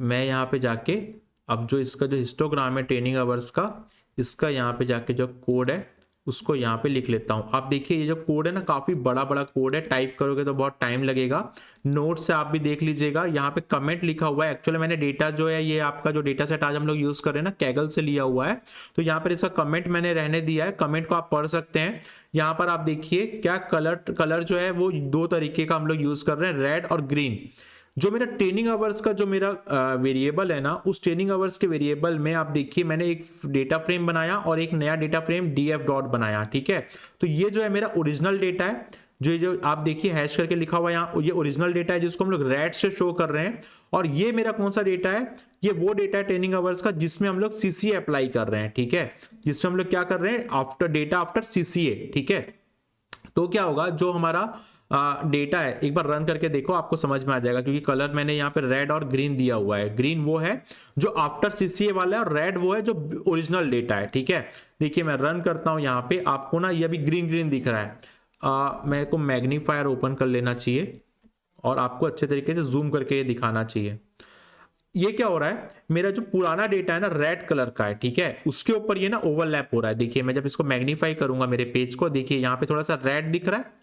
मैं यहाँ पे जाके अब जो इसका जो हिस्टोग्राम है ट्रेनिंग आवर्स का, इसका यहाँ पे जाके जो कोड है उसको यहाँ पे लिख लेता हूँ। आप देखिए ये जो कोड है ना काफी बड़ा बड़ा कोड है, टाइप करोगे तो बहुत टाइम लगेगा। नोट से आप भी देख लीजिएगा, यहाँ पे कमेंट लिखा हुआ है। एक्चुअली मैंने डेटा जो है ये आपका जो डेटा सेट आज हम लोग यूज कर रहे हैं ना कैगल से लिया हुआ है, तो यहाँ पर इसका कमेंट मैंने रहने दिया है, कमेंट को आप पढ़ सकते हैं। यहाँ पर आप देखिए क्या कलर जो है वो 2 तरीके का हम लोग यूज कर रहे हैं, रेड और ग्रीन। जो मेरा ट्रेनिंग आवर्स का जो मेरा वेरिएबल है ना, उस ट्रेनिंग आवर्स के वेरिएबल में आप देखिए मैंने एक डेटा फ्रेम बनाया और एक नया डेटा फ्रेम df डॉट बनाया, ठीक है। तो ये जो है मेरा ओरिजिनल डेटा है, जो आप देखिए हैश करके लिखा हुआ है यहाँ, ये ओरिजिनल डेटा है जिसको हम लोग रेड से शो कर रहे हैं। और ये मेरा कौन सा डेटा है, ये वो डेटा है ट्रेनिंग आवर्स का जिसमें हम लोग सीसीए अप्लाई कर रहे हैं, ठीक है, जिसमें हम लोग क्या कर रहे हैं, आफ्टर डेटा आफ्टर सीसीए, ठीक है। तो क्या होगा, जो हमारा डेटा है एक बार रन करके देखो, आपको समझ में आ जाएगा, क्योंकि कलर मैंने यहाँ पे रेड और ग्रीन दिया हुआ है। ग्रीन वो है जो आफ्टर सीसीए वाला है, और रेड वो है जो ओरिजिनल डेटा है, ठीक है। देखिए मैं रन करता हूं, यहाँ पे आपको ना ये अभी ग्रीन ग्रीन दिख रहा है। मेरे को मैग्नीफायर ओपन कर लेना चाहिए और आपको अच्छे तरीके से जूम करके ये दिखाना चाहिए। ये क्या हो रहा है, मेरा जो पुराना डेटा है ना रेड कलर का है, ठीक है, उसके ऊपर ये ना ओवरलैप हो रहा है। देखिए मैं जब इसको मैग्नीफाई करूंगा मेरे पेज को, देखिए यहाँ पे थोड़ा सा रेड दिख रहा है,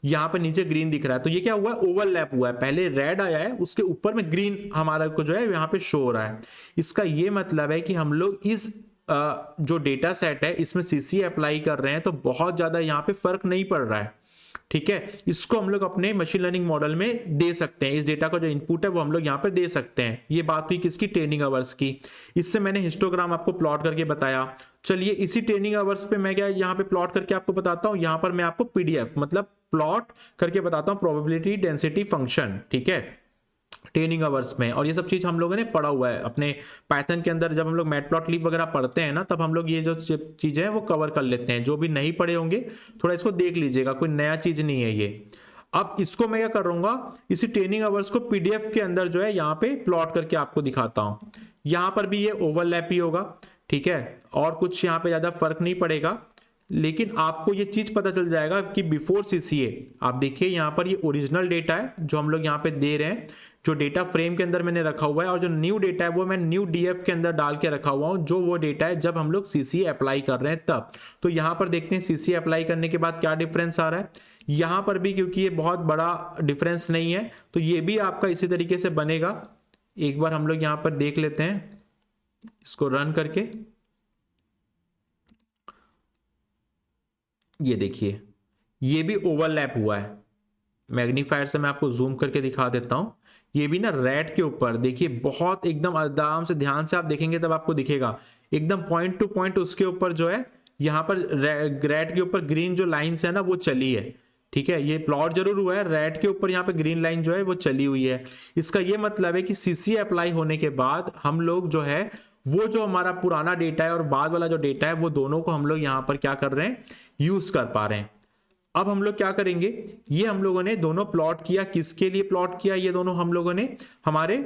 यहाँ पे नीचे ग्रीन दिख रहा है। तो ये क्या हुआ है, ओवरलैप हुआ है, पहले रेड आया है उसके ऊपर में ग्रीन हमारा को जो है यहाँ पे शो हो रहा है। इसका ये मतलब है कि हम लोग इस जो डेटा सेट है इसमें सीसी अप्लाई कर रहे हैं, तो बहुत ज्यादा यहाँ पे फर्क नहीं पड़ रहा है, ठीक है। इसको हम लोग अपने मशीन लर्निंग मॉडल में दे सकते हैं, इस डेटा का जो इनपुट है वो हम लोग यहाँ पर दे सकते हैं। ये बात हुई किसकी, ट्रेनिंग आवर्स की। इससे मैंने हिस्टोग्राम आपको प्लॉट करके बताया। चलिए इसी ट्रेनिंग आवर्स पे मैं क्या यहाँ पे प्लॉट करके आपको बताता हूँ। यहाँ पर मैं आपको पीडीएफ मतलब प्लॉट करके बताता हूँ प्रोबेबिलिटी डेंसिटी फंक्शन, ठीक है, ट्रेनिंग आवर्स में। और ये सब चीज हम लोगों ने पढ़ा हुआ है अपने पाइथन के अंदर, जब हम लोग मैटप्लॉटलिब वगैरह पढ़ते हैं ना, तब हम लोग ये जो चीजें हैं वो कवर कर लेते हैं। जो भी नहीं पढ़े होंगे थोड़ा इसको देख लीजिएगा, कोई नया चीज नहीं है ये। अब इसको मैं क्या करूंगा, इसी ट्रेनिंग आवर्स को पीडीएफ के अंदर जो है यहाँ पे प्लॉट करके आपको दिखाता हूं। यहाँ पर भी ये ओवरलैप ही होगा, ठीक है, और कुछ यहाँ पे ज्यादा फर्क नहीं पड़ेगा। लेकिन आपको ये चीज पता चल जाएगा कि बिफोर सीसीए, आप देखिए यहाँ पर ये ओरिजिनल डेटा है जो हम लोग यहाँ पे दे रहे हैं, जो डेटा फ्रेम के अंदर मैंने रखा हुआ है, और जो न्यू डेटा है वो मैं न्यू डीएफ के अंदर डाल के रखा हुआ हूँ, जो वो डेटा है जब हम लोग सीसीए अप्लाई कर रहे हैं तब। तो यहाँ पर देखते हैं सीसीए अप्लाई करने के बाद क्या डिफरेंस आ रहा है। यहाँ पर भी क्योंकि ये बहुत बड़ा डिफरेंस नहीं है, तो ये भी आपका इसी तरीके से बनेगा। एक बार हम लोग यहाँ पर देख लेते हैं इसको रन करके। ये देखिए ये भी ओवरलैप हुआ है, मैग्नीफायर से मैं आपको जूम करके दिखा देता हूं। ये भी ना रेड के ऊपर देखिए, बहुत एकदम आराम से ध्यान से आप देखेंगे तब आपको दिखेगा एकदम पॉइंट टू पॉइंट उसके ऊपर जो है यहाँ पर रेड के ऊपर ग्रीन जो लाइंस है ना वो चली है, ठीक है। ये प्लॉट जरूर हुआ है, रेड के ऊपर यहाँ पे ग्रीन लाइन जो है वो चली हुई है। इसका ये मतलब है कि सीसीए अप्लाई होने के बाद हम लोग जो है वो जो हमारा पुराना डेटा है और बाद वाला जो डेटा है वो दोनों को हम लोग यहाँ पर क्या कर रहे हैं, यूज कर पा रहे हैं। अब हम लोग क्या करेंगे, ये हम लोगों ने दोनों प्लॉट किया, किसके लिए प्लॉट किया, ये दोनों हम लोगों ने हमारे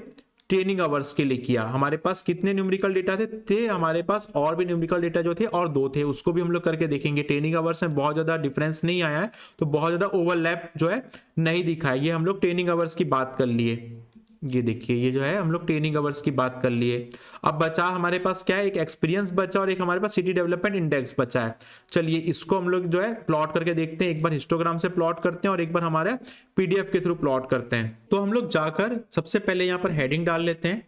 ट्रेनिंग आवर्स के लिए किया। हमारे पास कितने न्यूमेरिकल डेटा थे हमारे पास और भी न्यूमेरिकल डेटा जो थे और 2 थे, उसको भी हम लोग करके देखेंगे। ट्रेनिंग आवर्स में बहुत ज्यादा डिफरेंस नहीं आया है, तो बहुत ज्यादा ओवरलैप जो है नहीं दिखा है। ये हम लोग ट्रेनिंग आवर्स की बात कर लिए। ये देखिए ये जो है हम लोग ट्रेनिंग आवर्स की बात कर लिए। अब बचा हमारे पास क्या है, एक एक्सपीरियंस बचा और एक हमारे पास सिटी डेवलपमेंट इंडेक्स बचा है। चलिए इसको हम लोग जो है प्लॉट करके देखते हैं, एक बार हिस्टोग्राम से प्लॉट करते हैं और एक बार हमारे पीडीएफ के थ्रू प्लॉट करते हैं। तो हम लोग जाकर सबसे पहले यहाँ पर हेडिंग डाल लेते हैं।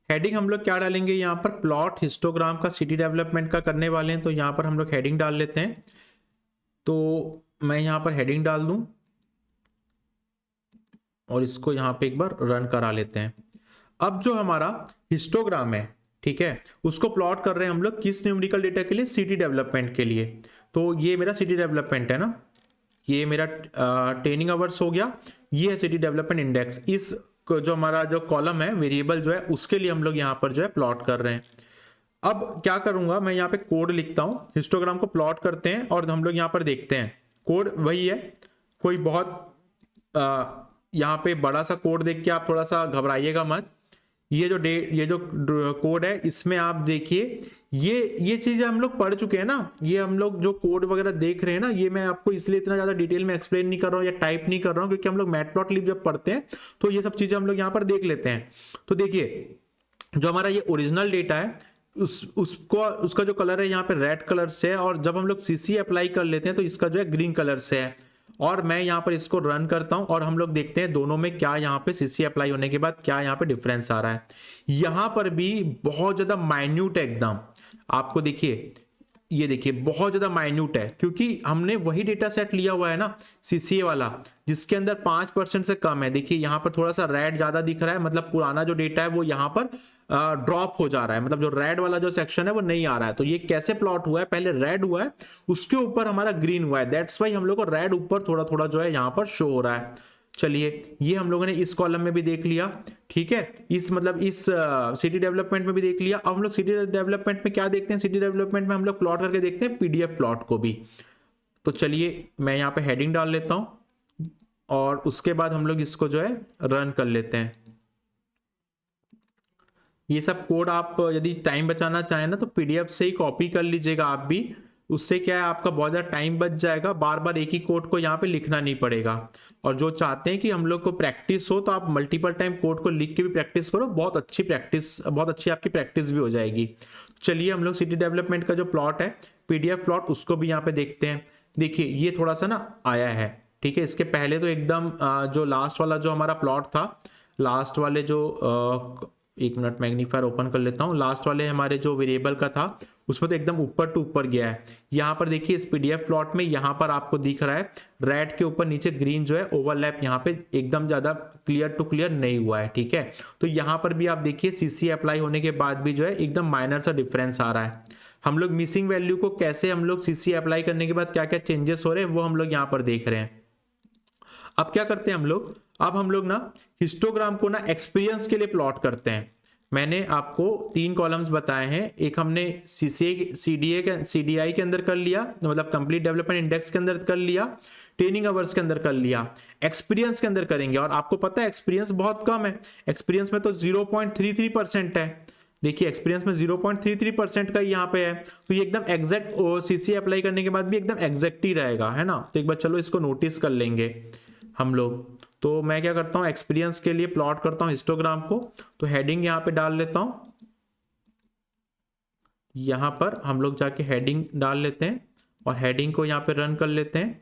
हेडिंग हम लोग क्या डालेंगे, यहाँ पर प्लॉट हिस्टोग्राम का सिटी डेवलपमेंट का करने वाले हैं, तो यहाँ पर हम लोग हेडिंग डाल लेते हैं। तो मैं यहाँ पर हेडिंग डाल दूं और इसको यहाँ पे एक बार रन करा लेते हैं। अब जो हमारा हिस्टोग्राम है, ठीक है, उसको प्लॉट कर रहे हैं हम लोग किस न्यूमेरिकल डेटा के लिए, सिटी डेवलपमेंट के लिए। तो ये मेरा सिटी डेवलपमेंट है ना, ये मेरा ट्रेनिंग आवर्स हो गया, ये है सिटी डेवलपमेंट इंडेक्स। इस जो हमारा जो कॉलम है वेरिएबल जो है उसके लिए हम लोग यहाँ पर जो है प्लॉट कर रहे हैं। अब क्या करूंगा, मैं यहाँ पे कोड लिखता हूँ, हिस्टोग्राम को प्लॉट करते हैं और हम लोग यहाँ पर देखते हैं कोड वही है, कोई बहुत यहाँ पे बड़ा सा कोड देख के आप थोड़ा सा घबराइएगा मत। ये जो कोड है इसमें आप देखिए ये चीजें हम लोग पढ़ चुके हैं ना, ये हम लोग जो कोड वगैरह देख रहे हैं ना, ये मैं आपको इसलिए इतना ज्यादा डिटेल में एक्सप्लेन नहीं कर रहा हूँ या टाइप नहीं कर रहा हूँ, क्योंकि हम लोग मैटप्लॉटलिब जब पढ़ते हैं तो ये सब चीजें हम लोग यहाँ पर देख लेते हैं। तो देखिए जो हमारा ये ओरिजिनल डेटा है उसका जो कलर है यहाँ पे रेड कलर से है, और जब हम लोग सीसी अप्लाई कर लेते हैं तो इसका जो है ग्रीन कलर से है। और मैं यहाँ पर इसको रन करता हूँ और हम लोग देखते हैं दोनों में क्या यहाँ पे सीसी अप्लाई होने के बाद क्या यहाँ पे डिफरेंस आ रहा है। यहाँ पर भी बहुत ज्यादा माइन्यूट है एकदम, आपको देखिए ये देखिए बहुत ज्यादा माइन्यूट है, क्योंकि हमने वही डेटा सेट लिया हुआ है ना सीसीए वाला जिसके अंदर 5% से कम है। देखिए यहाँ पर थोड़ा सा रेड ज्यादा दिख रहा है, मतलब पुराना जो डेटा है वो यहाँ पर ड्रॉप हो जा रहा है, मतलब जो रेड वाला जो सेक्शन है वो नहीं आ रहा है। तो ये कैसे प्लॉट हुआ है, पहले रेड हुआ है उसके ऊपर हमारा ग्रीन हुआ है, दैट्स वाई हम लोग को रेड ऊपर थोड़ा थोड़ा जो है यहाँ पर शो हो रहा है। चलिए ये हम लोगों ने इस कॉलम में भी देख लिया, ठीक है, इस मतलब इस सिटी डेवलपमेंट में भी देख लिया। अब हम लोग सिटी डेवलपमेंट में क्या देखते हैं, सिटी डेवलपमेंट में हम लोग प्लॉट करके देखते हैं पीडीएफ प्लॉट को भी। तो चलिए मैं यहाँ पे हेडिंग डाल लेता हूं और उसके बाद हम लोग इसको जो है रन कर लेते हैं। ये सब कोड आप यदि टाइम बचाना चाहें ना तो पीडीएफ से ही कॉपी कर लीजिएगा आप भी, उससे क्या है आपका बहुत ज़्यादा टाइम बच जाएगा, बार बार एक ही कोड को यहाँ पे लिखना नहीं पड़ेगा। और जो चाहते हैं कि हम लोग को प्रैक्टिस हो तो आप मल्टीपल टाइम कोड को लिख के भी प्रैक्टिस करो, बहुत अच्छी आपकी प्रैक्टिस भी हो जाएगी। चलिए हम लोग सिटी डेवलपमेंट का जो प्लॉट है पीडीएफ प्लॉट उसको भी यहाँ पे देखते हैं। देखिए ये थोड़ा सा ना आया है, ठीक है, इसके पहले तो एकदम जो लास्ट वाला जो हमारा प्लॉट था, लास्ट वाले जो एक मिनट मैग्नीफायर ओपन कर लेता हूँ, लास्ट वाले हमारे जो वेरिएबल का था उसमें तो एकदम ऊपर टू ऊपर गया है। यहाँ पर देखिए इस पीडीएफ प्लॉट में यहाँ पर आपको दिख रहा है रेड के ऊपर नीचे ग्रीन जो है ओवरलैप यहाँ पे एकदम ज्यादा क्लियर टू क्लियर नहीं हुआ है, ठीक है। तो यहाँ पर भी आप देखिए सीसी अप्लाई होने के बाद भी जो है एकदम माइनर सा डिफरेंस आ रहा है। हम लोग मिसिंग वैल्यू को कैसे हम लोग सीसी अप्लाई करने के बाद क्या क्या चेंजेस हो रहे हैं वो हम लोग यहाँ पर देख रहे हैं। अब क्या करते हैं हम लोग, अब हम लोग ना हिस्टोग्राम को ना एक्सपीरियंस के लिए प्लॉट करते हैं। मैंने आपको 3 कॉलम्स बताए हैं, एक हमने सीडीआई के अंदर कर लिया, मतलब कंप्लीट डेवलपमेंट इंडेक्स के अंदर कर लिया, ट्रेनिंग आवर्स के अंदर कर लिया, एक्सपीरियंस के अंदर करेंगे। और आपको पता है एक्सपीरियंस बहुत कम है, एक्सपीरियंस में तो 0.33% है। देखिए एक्सपीरियंस में 0.33% का यहाँ पे है, तो ये एकदम एग्जैक्ट सीसी अप्लाई करने के बाद भी एकदम एग्जैक्ट ही रहेगा, है ना। तो एक बार चलो इसको नोटिस कर लेंगे हम लोग। तो मैं क्या करता हूँ एक्सपीरियंस के लिए प्लॉट करता हूँ हिस्टोग्राम को, तो हेडिंग यहाँ पे डाल लेता हूँ, यहाँ पर हम लोग जाके हेडिंग डाल लेते हैं और हेडिंग को यहाँ पे रन कर लेते हैं।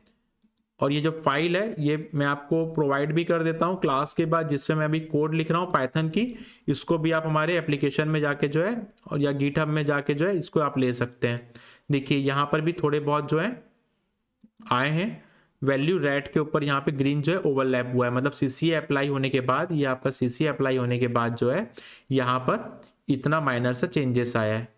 और ये जो फाइल है ये मैं आपको प्रोवाइड भी कर देता हूँ क्लास के बाद, जिसमें मैं अभी कोड लिख रहा हूँ पाइथन की, इसको भी आप हमारे एप्लीकेशन में जाके जो है और या गिटहब में जाके जो है इसको आप ले सकते हैं। देखिए यहाँ पर भी थोड़े बहुत जो है आए हैं वैल्यू, रेड के ऊपर यहाँ पे ग्रीन जो है ओवरलैप हुआ है, मतलब सीसीए अप्लाई होने के बाद, ये आपका सीसीए अप्लाई होने के बाद जो है यहाँ पर इतना माइनर सा चेंजेस आया है,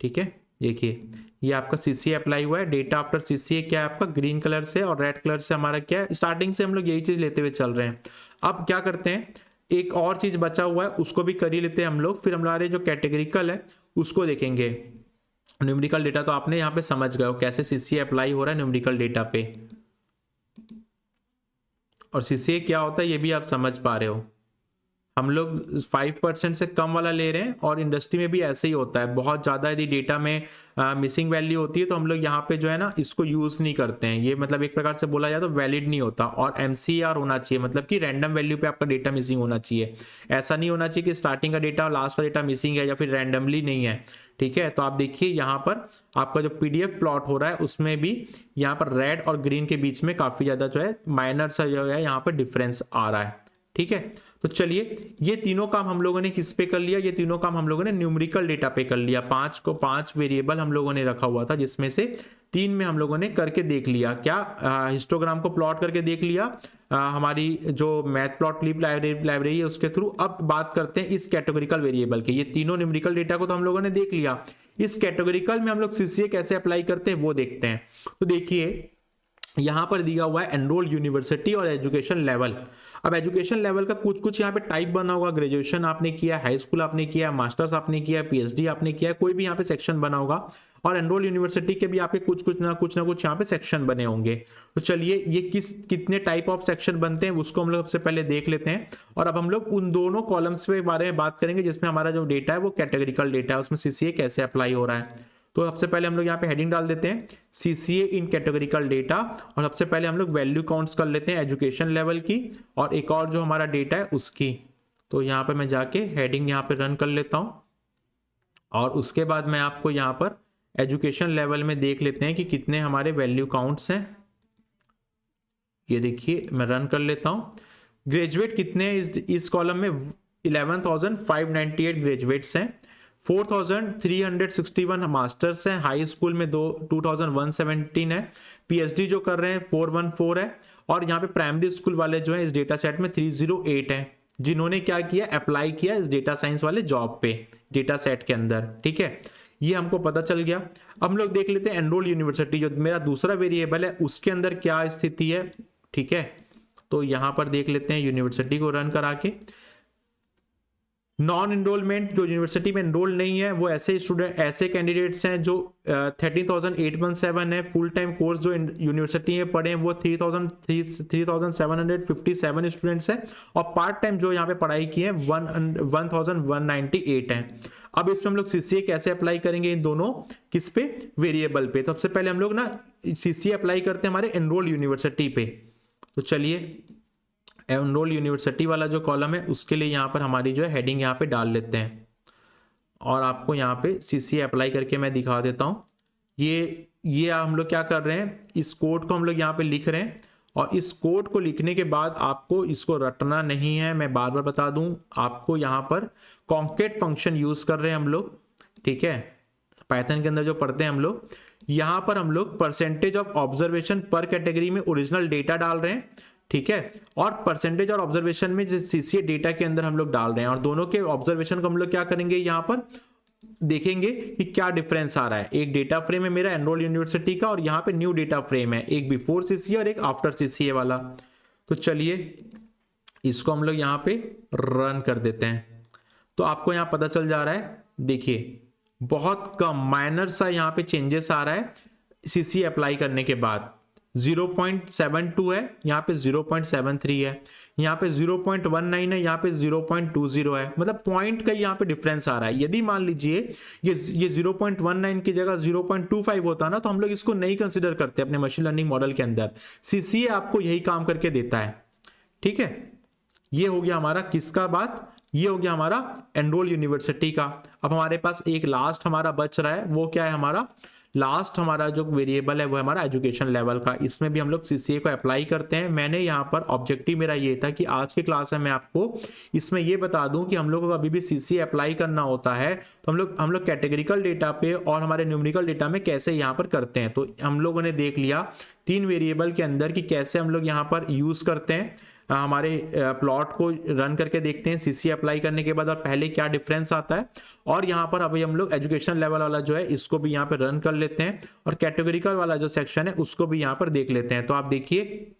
ठीक है। देखिए ये आपका सीसीए अप्लाई हुआ है, डेटा आफ्टर सीसीए क्या है आपका ग्रीन कलर से और रेड कलर से हमारा क्या है, स्टार्टिंग से हम लोग यही चीज लेते हुए चल रहे हैं। अब क्या करते हैं, एक और चीज बचा हुआ है उसको भी कर ही लेते हैं हम लोग, फिर हमारे जो कैटेगरिकल है उसको देखेंगे। न्यूमेरिकल डेटा तो आपने यहाँ पे समझ गए हो कैसे सीसीए अप्लाई हो रहा है न्यूमेरिकल डेटा पे, और सीसीए क्या होता है ये भी आप समझ पा रहे हो, हम लोग 5% से कम वाला ले रहे हैं, और इंडस्ट्री में भी ऐसे ही होता है, बहुत ज़्यादा यदि डेटा में मिसिंग वैल्यू होती है तो हम लोग यहाँ पे जो है ना इसको यूज़ नहीं करते हैं। ये मतलब एक प्रकार से बोला जाए तो वैलिड नहीं होता, और MCR होना चाहिए, मतलब कि रैंडम वैल्यू पे आपका डेटा मिसिंग होना चाहिए। ऐसा नहीं होना चाहिए कि स्टार्टिंग का डेटा और लास्ट का डेटा मिसिंग है या फिर रैंडमली नहीं है। ठीक है, तो आप देखिए यहाँ पर आपका जो PDF प्लॉट हो रहा है उसमें भी यहाँ पर रेड और ग्रीन के बीच में काफ़ी ज़्यादा जो है माइनर सा जो है यहाँ पर डिफरेंस आ रहा है। ठीक है, तो चलिए ये तीनों काम हम लोगों ने किस पे कर लिया, ये तीनों काम हम लोगों ने न्यूमेरिकल डेटा पे कर लिया। 5 वेरिएबल हम लोगों ने रखा हुआ था, जिसमें से 3 में हम लोगों ने करके देख लिया। क्या हिस्टोग्राम को प्लॉट करके देख लिया हमारी जो मैथ प्लॉट लिब लाइब्रेरी है उसके थ्रू। अब बात करते हैं इस कैटेगोरिकल वेरिएबल के। ये तीनों न्यूमेरिकल डेटा को तो हम लोगों ने देख लिया, इस कैटेगोरिकल में हम लोग CCA कैसे अप्लाई करते हैं वो देखते हैं। तो देखिए यहां पर दिया हुआ है एनरोल यूनिवर्सिटी और एजुकेशन लेवल। अब एजुकेशन लेवल का कुछ कुछ यहाँ पे टाइप बना होगा, ग्रेजुएशन आपने किया, हाई स्कूल आपने किया, मास्टर्स आपने किया, PhD आपने किया, कोई भी यहाँ पे सेक्शन बना होगा, और एनरोल यूनिवर्सिटी के भी आपके कुछ ना कुछ यहाँ पे सेक्शन बने होंगे। तो चलिए ये कितने टाइप ऑफ सेक्शन बनते हैं उसको हम लोग सबसे पहले देख लेते हैं, और अब हम लोग उन दोनों कॉलम्स के बारे में बात करेंगे जिसमें हमारा जो डेटा है वो कैटेगरिकल डेटा है, उसमें CCA कैसे अप्लाई हो रहा है। तो सबसे पहले हम लोग यहाँ पे हेडिंग डाल देते हैं CCA इन कैटेगरिकल डेटा, और सबसे पहले हम लोग वैल्यू काउंट्स कर लेते हैं एजुकेशन लेवल की और एक और जो हमारा डेटा है उसकी। तो यहाँ पे मैं जाके हेडिंग यहाँ पे रन कर लेता हूँ, और उसके बाद मैं आपको यहाँ पर एजुकेशन लेवल में देख लेते हैं कि कितने हमारे वैल्यू काउंट्स हैं। ये देखिए मैं रन कर लेता हूँ। ग्रेजुएट कितने हैं इस कॉलम में, 11,598 ग्रेजुएट्स हैं, 4,361 मास्टर्स हैं, हाई स्कूल में 2,117 है, PhD जो कर रहे हैं 414 है, और यहाँ पे प्राइमरी स्कूल वाले जो है इस डेटा सेट में 308 है, जिन्होंने क्या किया, अप्लाई किया इस डेटा साइंस वाले जॉब पे डेटा सेट के अंदर। ठीक है, ये हमको पता चल गया। अब हम लोग देख लेते हैं एनरोल यूनिवर्सिटी जो मेरा दूसरा वेरिएबल है उसके अंदर क्या स्थिति है। ठीक है, तो यहां पर देख लेते हैं यूनिवर्सिटी को रन करा के। नॉन एनरोलमेंट जो यूनिवर्सिटी में एनरोल नहीं है वो ऐसे स्टूडेंट, ऐसे कैंडिडेट्स हैं जो 30,817 है। फुल टाइम कोर्स जो यूनिवर्सिटी में पढ़े हैं वो 3,757 स्टूडेंट्स हैं, और पार्ट टाइम जो यहाँ पे पढ़ाई की है 1,198 है। अब इसमें हम लोग CCA कैसे अप्लाई करेंगे इन दोनों किस पे, वेरिएबल पे। तो सबसे पहले हम लोग ना CCA अप्लाई करते हैं हमारे एनरोल यूनिवर्सिटी पे। तो चलिए एनरोल यूनिवर्सिटी वाला जो कॉलम है उसके लिए यहाँ पर हमारी जो है हेडिंग यहाँ पे डाल लेते हैं, और आपको यहाँ पे CCA अप्लाई करके मैं दिखा देता हूँ। ये हम लोग क्या कर रहे हैं, इस कोड को हम लोग यहाँ पे लिख रहे हैं, और इस कोड को लिखने के बाद आपको इसको रटना नहीं है, मैं बार बार बता दूं आपको। यहाँ पर कॉन्केट फंक्शन यूज कर रहे हैं हम लोग। ठीक है, पाइथन के अंदर जो पढ़ते हैं हम लोग, यहाँ पर हम लोग परसेंटेज ऑफ ऑब्जर्वेशन पर कैटेगरी में ओरिजिनल डेटा डाल रहे हैं। ठीक है, और परसेंटेज और ऑब्जर्वेशन में CCA डेटा के अंदर हम लोग डाल रहे हैं, और दोनों के ऑब्जर्वेशन को हम लोग क्या करेंगे, यहाँ पर देखेंगे कि क्या डिफरेंस आ रहा है। एक डेटा फ्रेम है मेरा एनरोल यूनिवर्सिटी का, और यहाँ पे न्यू डेटा फ्रेम है, एक बिफोर CCA और एक आफ्टर CCA वाला। तो चलिए इसको हम लोग यहाँ पे रन कर देते हैं, तो आपको यहाँ पता चल जा रहा है। देखिए बहुत कम माइनर सा यहाँ पे चेंजेस आ रहा है CCA अप्लाई करने के बाद। 0.72 है, यहाँ पे 0.73 है, यहाँ पे 0.19 है, यहाँ पे 0.20 है, मतलब पॉइंट का यहाँ पे डिफरेंस आ रहा है। यदि मान लीजिए ये 0.19 की जगह 0.25 होता ना तो हम लोग इसको नहीं कंसिडर करते अपने मशीन लर्निंग मॉडल के अंदर। CCA आपको यही काम करके देता है। ठीक है, ये हो गया हमारा किसका बात, ये हो गया हमारा एनरोल यूनिवर्सिटी का। अब हमारे पास एक लास्ट हमारा बच रहा है, वो क्या है, हमारा लास्ट हमारा जो वेरिएबल है वो है हमारा एजुकेशन लेवल का। इसमें भी हम लोग CCA को अप्लाई करते हैं। मैंने यहाँ पर ऑब्जेक्टिव मेरा ये था कि आज के क्लास में मैं आपको इसमें ये बता दूं कि हम लोगों को अभी भी CCA अप्लाई करना होता है तो हम लोग कैटेगरिकल डेटा पे और हमारे न्यूमेरिकल डेटा में कैसे यहाँ पर करते हैं। तो हम लोगों ने देख लिया 3 वेरिएबल के अंदर कि कैसे हम लोग यहाँ पर यूज करते हैं। हमारे प्लॉट को रन करके देखते हैं CCA अप्लाई करने के बाद और पहले क्या डिफरेंस आता है, और यहाँ पर अभी हम लोग एजुकेशन लेवल वाला जो है इसको भी यहाँ पर रन कर लेते हैं, और कैटेगरिकल वाला जो सेक्शन है उसको भी यहाँ पर देख लेते हैं। तो आप देखिए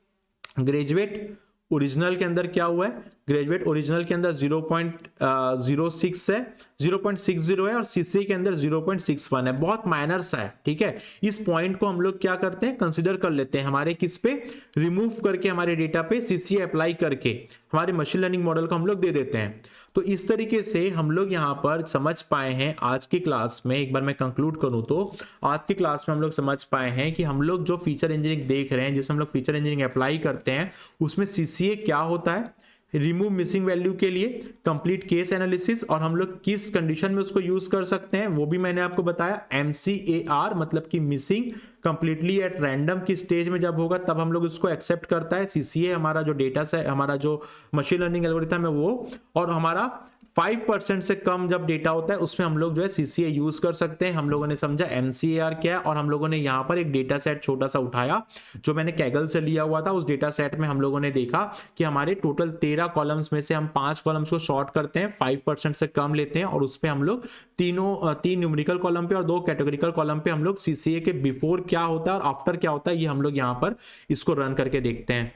ग्रेजुएट ओरिजिनल के अंदर क्या हुआ है, ग्रेजुएट ओरिजिनल के अंदर 0.06 है, 0.60 है, और सीसीए के अंदर 0.61 है, बहुत माइनर सा है, ठीक है। इस पॉइंट को हम लोग क्या करते हैं, कंसीडर कर लेते हैं हमारे किस पे, रिमूव करके हमारे डेटा पे सीसीए अप्लाई करके हमारे मशीन लर्निंग मॉडल को हम लोग दे देते हैं। तो इस तरीके से हम लोग यहाँ पर समझ पाए हैं आज की क्लास में, एक बार मैं कंक्लूड करूँ तो आज की क्लास में हम लोग समझ पाए हैं कि हम लोग जो फीचर इंजीनियरिंग देख रहे हैं, जिसमें हम लोग फीचर इंजीनियरिंग अप्लाई करते हैं, उसमें सीसीए क्या होता है, रिमूव मिसिंग वैल्यू के लिए, कंप्लीट केस एनालिसिस, और हम लोग किस कंडीशन में उसको यूज कर सकते हैं वो भी मैंने आपको बताया। MCAR मतलब कि मिसिंग कंप्लीटली एट रैंडम की स्टेज में जब होगा तब हम लोग उसको एक्सेप्ट करता है। सीसीए हमारा जो डेटा से हमारा जो मशीन लर्निंग एल्गोरिथम है वो, और हमारा 5% से कम जब डेटा होता है उसमें हम लोग जो है सीसीए यूज कर सकते हैं। हम लोगों ने समझा MCAR क्या है, और हम लोगों ने यहाँ पर एक डेटा सेट छोटा सा उठाया जो मैंने कैगल से लिया हुआ था। उस डेटा सेट में हम लोगों ने देखा कि हमारे टोटल 13 कॉलम्स में से हम 5 कॉलम्स को शॉर्ट करते हैं, 5% से कम लेते हैं, और उस पर हम लोग तीन न्यूमेरिकल कॉलम पे और 2 कैटेगोरिकल कॉलम पे हम लोग सीसीए के बिफोर क्या होता है और आफ्टर क्या होता है ये हम लोग यहाँ पर इसको रन करके देखते हैं।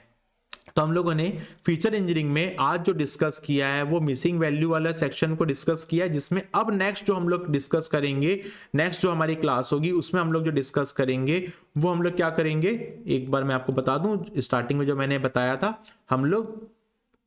तो हम लोगों ने फीचर इंजीनियरिंग में आज जो डिस्कस किया है वो मिसिंग वैल्यू वाला सेक्शन को डिस्कस किया है, जिसमें अब नेक्स्ट जो हम लोग डिस्कस करेंगे, नेक्स्ट जो हमारी क्लास होगी उसमें हम लोग जो डिस्कस करेंगे वो हम लोग क्या करेंगे, एक बार मैं आपको बता दूं, स्टार्टिंग में जो मैंने बताया था, हम लोग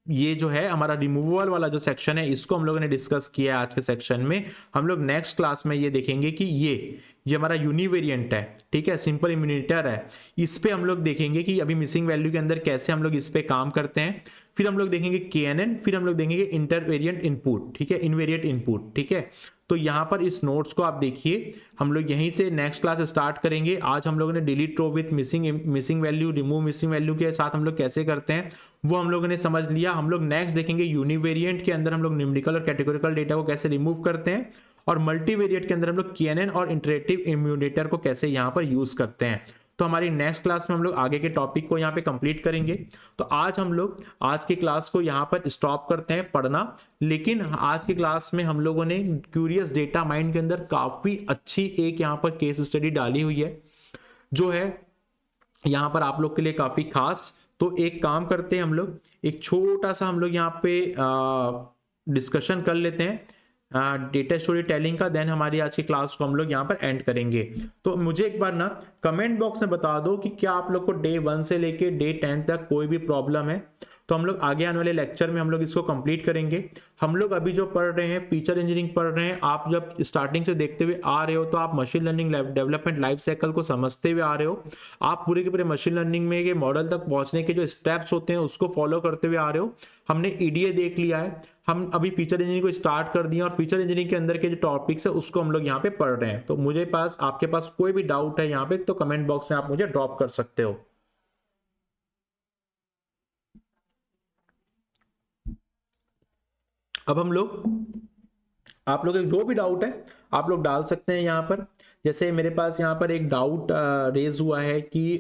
ये जो है हमारा रिमूवल वाला जो सेक्शन है इसको हम लोगों ने डिस्कस किया है आज के सेक्शन में। हम लोग नेक्स्ट क्लास में ये देखेंगे कि ये हमारा यूनिवेरिएंट है, ठीक है, सिंपल इम्यूनेटर है, इस पे हम लोग देखेंगे कि अभी मिसिंग वैल्यू के अंदर कैसे हम लोग इस पे काम करते हैं। फिर हम लोग देखेंगे KNN, फिर हम लोग देखेंगे इंटरवेरिएंट इनपुट, ठीक है, इनवेरिएंट इनपुट, ठीक है। तो यहाँ पर इस नोट्स को आप देखिए, हम लोग यहीं से नेक्स्ट क्लास स्टार्ट करेंगे। आज हम लोगों ने delete row with missing value, remove missing value के साथ हम लोग कैसे करते हैं वो हम लोगों ने समझ लिया। हम लोग नेक्स्ट देखेंगे यूनिवेरिएंट के अंदर हम लोग न्यूमेरिकल और कैटेगोरिकल डेटा को कैसे रिमूव करते हैं, और मल्टीवेरिएट के अंदर हम लोग KNN और इंटरेक्टिव इम्यूनेटर को कैसे यहाँ पर यूज करते हैं। तो हमारी नेक्स्ट क्लास में हम लोग आगे के टॉपिक को यहाँ पे कंप्लीट करेंगे। तो आज हम लोग आज की क्लास को यहाँ पर स्टॉप करते हैं पढ़ना, लेकिन आज की क्लास में हम लोगों ने क्यूरियस डेटा माइंड के अंदर काफी अच्छी एक यहाँ पर केस स्टडी डाली हुई है जो है यहाँ पर आप लोग के लिए काफी खास। तो एक काम करते हैं, हम लोग एक छोटा सा हम लोग यहाँ पे डिस्कशन कर लेते हैं डेटा स्टोरी टेलिंग का, देन हमारी आज की क्लास को हम लोग यहाँ पर एंड करेंगे। तो मुझे एक बार ना कमेंट बॉक्स में बता दो कि क्या आप लोग को डे 1 से लेके डे 10 तक कोई भी प्रॉब्लम है, तो हम लोग आगे आने वाले लेक्चर में हम लोग इसको कंप्लीट करेंगे। हम लोग अभी जो पढ़ रहे हैं फीचर इंजीनियरिंग पढ़ रहे हैं, आप जब स्टार्टिंग से देखते हुए आ रहे हो तो आप machine learning development life cycle को समझते हुए आ रहे हो, आप पूरे के पूरे मशीन लर्निंग में के मॉडल तक पहुंचने के जो स्टेप्स होते हैं उसको फॉलो करते हुए आ रहे हो। हमने EDA देख लिया है, हम अभी फीचर इंजीनियरिंग को स्टार्ट कर दिया और फीचर इंजीनियरिंग के अंदर के जो टॉपिक्स है उसको हम लोग यहाँ पे पढ़ रहे हैं। तो मुझे पास आपके पास कोई भी डाउट है यहाँ पे तो कमेंट बॉक्स में आप मुझे ड्रॉप कर सकते हो। अब हम लोग आप लोग जो भी डाउट है आप लोग डाल सकते हैं यहाँ पर। जैसे मेरे पास यहाँ पर एक डाउट रेज हुआ है कि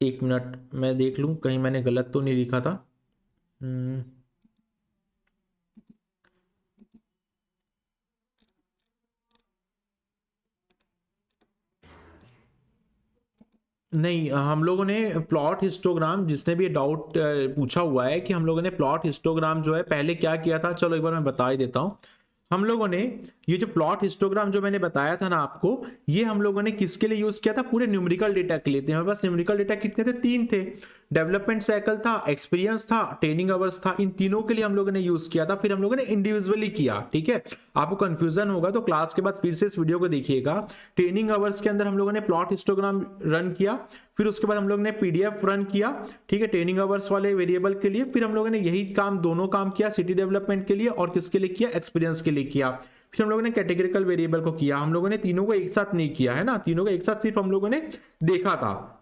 एक मिनट मैं देख लूं कहीं मैंने गलत तो नहीं लिखा था। नहीं, हम लोगों ने प्लॉट हिस्टोग्राम, जिसने भी डाउट पूछा हुआ है कि हम लोगों ने प्लॉट हिस्टोग्राम जो है पहले क्या किया था, चलो एक बार मैं बता ही देता हूँ। हम लोगों ने ये जो प्लॉट हिस्टोग्राम जो मैंने बताया था ना आपको, ये हम लोगों ने किसके लिए यूज किया था, पूरे न्यूमेरिकल डेटा के लिए थे। हमारे पास न्यूमेरिकल डेटा कितने थे, 3 थे, डेवलपमेंट साइकिल था, एक्सपीरियंस था, ट्रेनिंग आवर्स था, इन तीनों के लिए हम लोगों ने यूज किया था। फिर हम लोगों ने इंडिविजुअली किया, ठीक है। आपको कंफ्यूजन होगा तो क्लास के बाद फिर से इस वीडियो को देखिएगा। ट्रेनिंग आवर्स के अंदर हम लोगों ने प्लॉट हिस्टोग्राम रन किया, फिर उसके बाद हम लोग ने PDF रन किया, ठीक है, ट्रेनिंग आवर्स वाले वेरिएबल के लिए। फिर हम लोगों ने यही काम दोनों काम किया, सिटी डेवलपमेंट के लिए और किसके लिए किया, एक्सपीरियंस के लिए किया। फिर हम लोगों ने कैटेगरिकल वेरिएबल को किया। हम लोगों ने तीनों को एक साथ नहीं किया है ना, तीनों को एक साथ सिर्फ हम लोगों ने देखा था।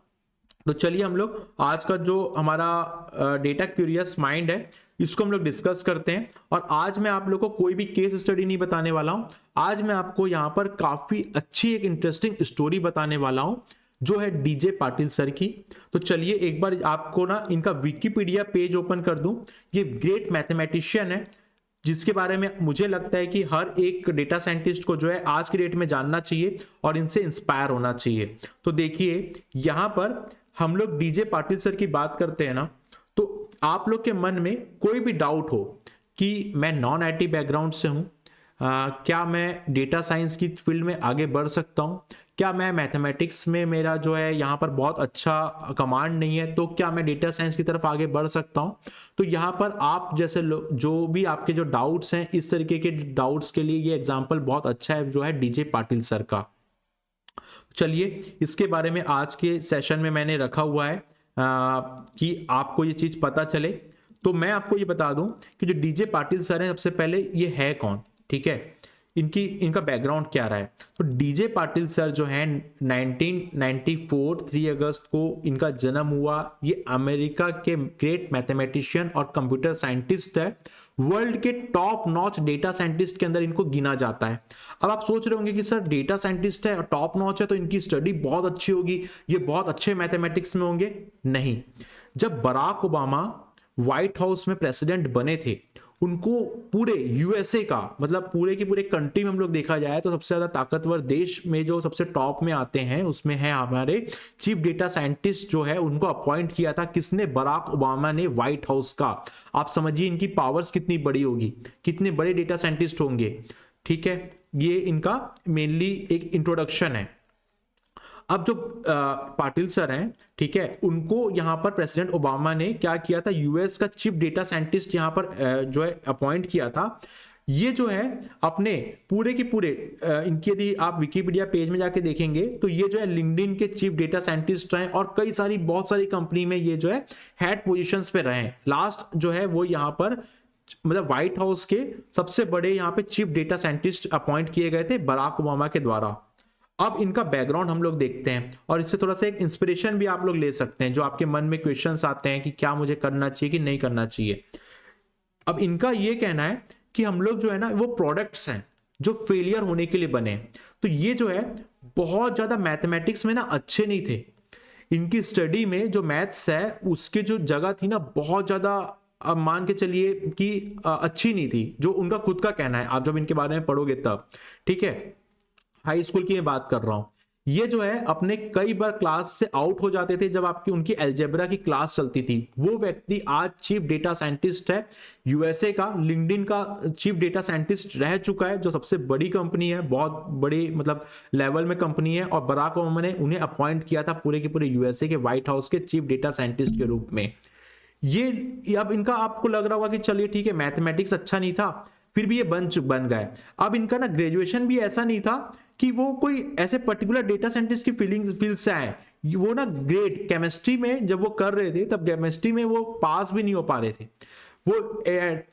तो चलिए हम लोग आज का जो हमारा डेटा क्यूरियस माइंड है इसको हम लोग डिस्कस करते हैं। और आज मैं आप लोग को कोई भी केस स्टडी नहीं बताने वाला हूं, आज मैं आपको यहां पर काफी अच्छी एक इंटरेस्टिंग स्टोरी बताने वाला हूं जो है DJ पाटिल सर की। तो चलिए एक बार आपको ना इनका विकिपीडिया पेज ओपन कर दूं। ये ग्रेट मैथमेटिशियन है जिसके बारे में मुझे लगता है कि हर एक डेटा साइंटिस्ट को जो है आज की डेट में जानना चाहिए और इनसे इंस्पायर होना चाहिए। तो देखिए यहाँ पर हम लोग डीजे पाटिल सर की बात करते हैं ना, तो आप लोग के मन में कोई भी डाउट हो कि मैं नॉन आईटी बैकग्राउंड से हूँ, क्या मैं डेटा साइंस की फील्ड में आगे बढ़ सकता हूँ, क्या मैं मैथमेटिक्स में मेरा जो है यहाँ पर बहुत अच्छा कमांड नहीं है, तो क्या मैं डेटा साइंस की तरफ आगे बढ़ सकता हूँ। तो यहाँ पर आप जैसे जो भी आपके जो डाउट्स हैं, इस तरीके के डाउट्स के लिए ये एग्जाम्पल बहुत अच्छा है जो है डीजे पाटिल सर का। चलिए इसके बारे में आज के सेशन में मैंने रखा हुआ है कि आपको ये चीज पता चले। तो मैं आपको ये बता दूं कि जो डीजे पाटिल सर हैं, सबसे पहले ये है कौन, ठीक है, इनका बैकग्राउंड क्या रहा है। तो डीजे पाटिल सर जो है 1994 3 अगस्त को इनका जन्म हुआ। ये अमेरिका के ग्रेट मैथमेटिशियन और कंप्यूटर साइंटिस्ट है। वर्ल्ड के टॉप नॉच डेटा साइंटिस्ट के अंदर इनको गिना जाता है। अब आप सोच रहे होंगे कि सर डेटा साइंटिस्ट है और टॉप नॉच है तो इनकी स्टडी बहुत अच्छी होगी, ये बहुत अच्छे मैथमेटिक्स में होंगे। नहीं, जब बराक ओबामा व्हाइट हाउस में प्रेसिडेंट बने थे, उनको पूरे यूएसए का मतलब पूरे की पूरे कंट्री में हम लोग देखा जाए तो सबसे ज्यादा ताकतवर देश में जो सबसे टॉप में आते हैं उसमें है हमारे चीफ डेटा साइंटिस्ट जो है, उनको अपॉइंट किया था किसने, बराक ओबामा ने, व्हाइट हाउस का। आप समझिए इनकी पावर्स कितनी बड़ी होगी, कितने बड़े डेटा साइंटिस्ट होंगे, ठीक है। ये इनका मेनली एक इंट्रोडक्शन है। अब जो पाटिल सर हैं, ठीक है, उनको यहां पर प्रेसिडेंट ओबामा ने क्या किया था, यूएस का चीफ डेटा साइंटिस्ट यहां पर जो है अपॉइंट किया था। ये जो है अपने पूरे के पूरे इनकी यदि आप विकिपीडिया पेज में जाके देखेंगे तो ये जो है लिंक्डइन के चीफ डेटा साइंटिस्ट हैं और कई सारी बहुत सारी कंपनी में ये जो है हेड पोजीशंस पे रहे हैं। लास्ट जो है वो यहाँ पर मतलब व्हाइट हाउस के सबसे बड़े यहाँ पे चीफ डेटा साइंटिस्ट अपॉइंट किए गए थे बराक ओबामा के द्वारा। अब इनका बैकग्राउंड हम लोग देखते हैं और इससे थोड़ा सा एक इंस्पिरेशन भी आप लोग ले सकते हैं, जो आपके मन में क्वेश्चंस आते हैं कि क्या मुझे करना चाहिए कि नहीं करना चाहिए। अब इनका ये कहना है कि हम लोग जो है ना वो प्रोडक्ट्स हैं जो फेलियर होने के लिए बने। तो ये जो है बहुत ज्यादा मैथमेटिक्स में ना अच्छे नहीं थे। इनकी स्टडी में जो मैथ्स है उसके जो जगह थी ना बहुत ज्यादा, अब मान के चलिए कि अच्छी नहीं थी, जो उनका खुद का कहना है। आप जब इनके बारे में पढ़ोगे तब, ठीक है, हाई स्कूल की मैं बात कर रहा हूं। ये जो है अपने कई बार क्लास से आउट हो जाते थे जब आपकी उनकी अलजेब्रा की क्लास चलती थी। वो व्यक्ति आज चीफ डेटा साइंटिस्ट है यूएसए का, लिंक्डइन का चीफ डेटा साइंटिस्ट रह चुका है, जो सबसे बड़ी कंपनी है, बहुत बड़ी मतलब लेवल में कंपनी है। और बराक ओबामा ने उन्हें अपॉइंट किया था पूरे के पूरे यूएसए के व्हाइट हाउस के चीफ डेटा साइंटिस्ट के रूप में। ये अब इनका आपको लग रहा होगा कि चलिए ठीक है मैथमेटिक्स अच्छा नहीं था, फिर भी ये बन गए। अब इनका ना ग्रेजुएशन भी ऐसा नहीं था कि वो कोई ऐसे पर्टिकुलर डेटा साइंटिस्ट की फील्ड से आए। वो ना ग्रेड केमिस्ट्री में जब वो कर रहे थे तब केमिस्ट्री में वो पास भी नहीं हो पा रहे थे। वो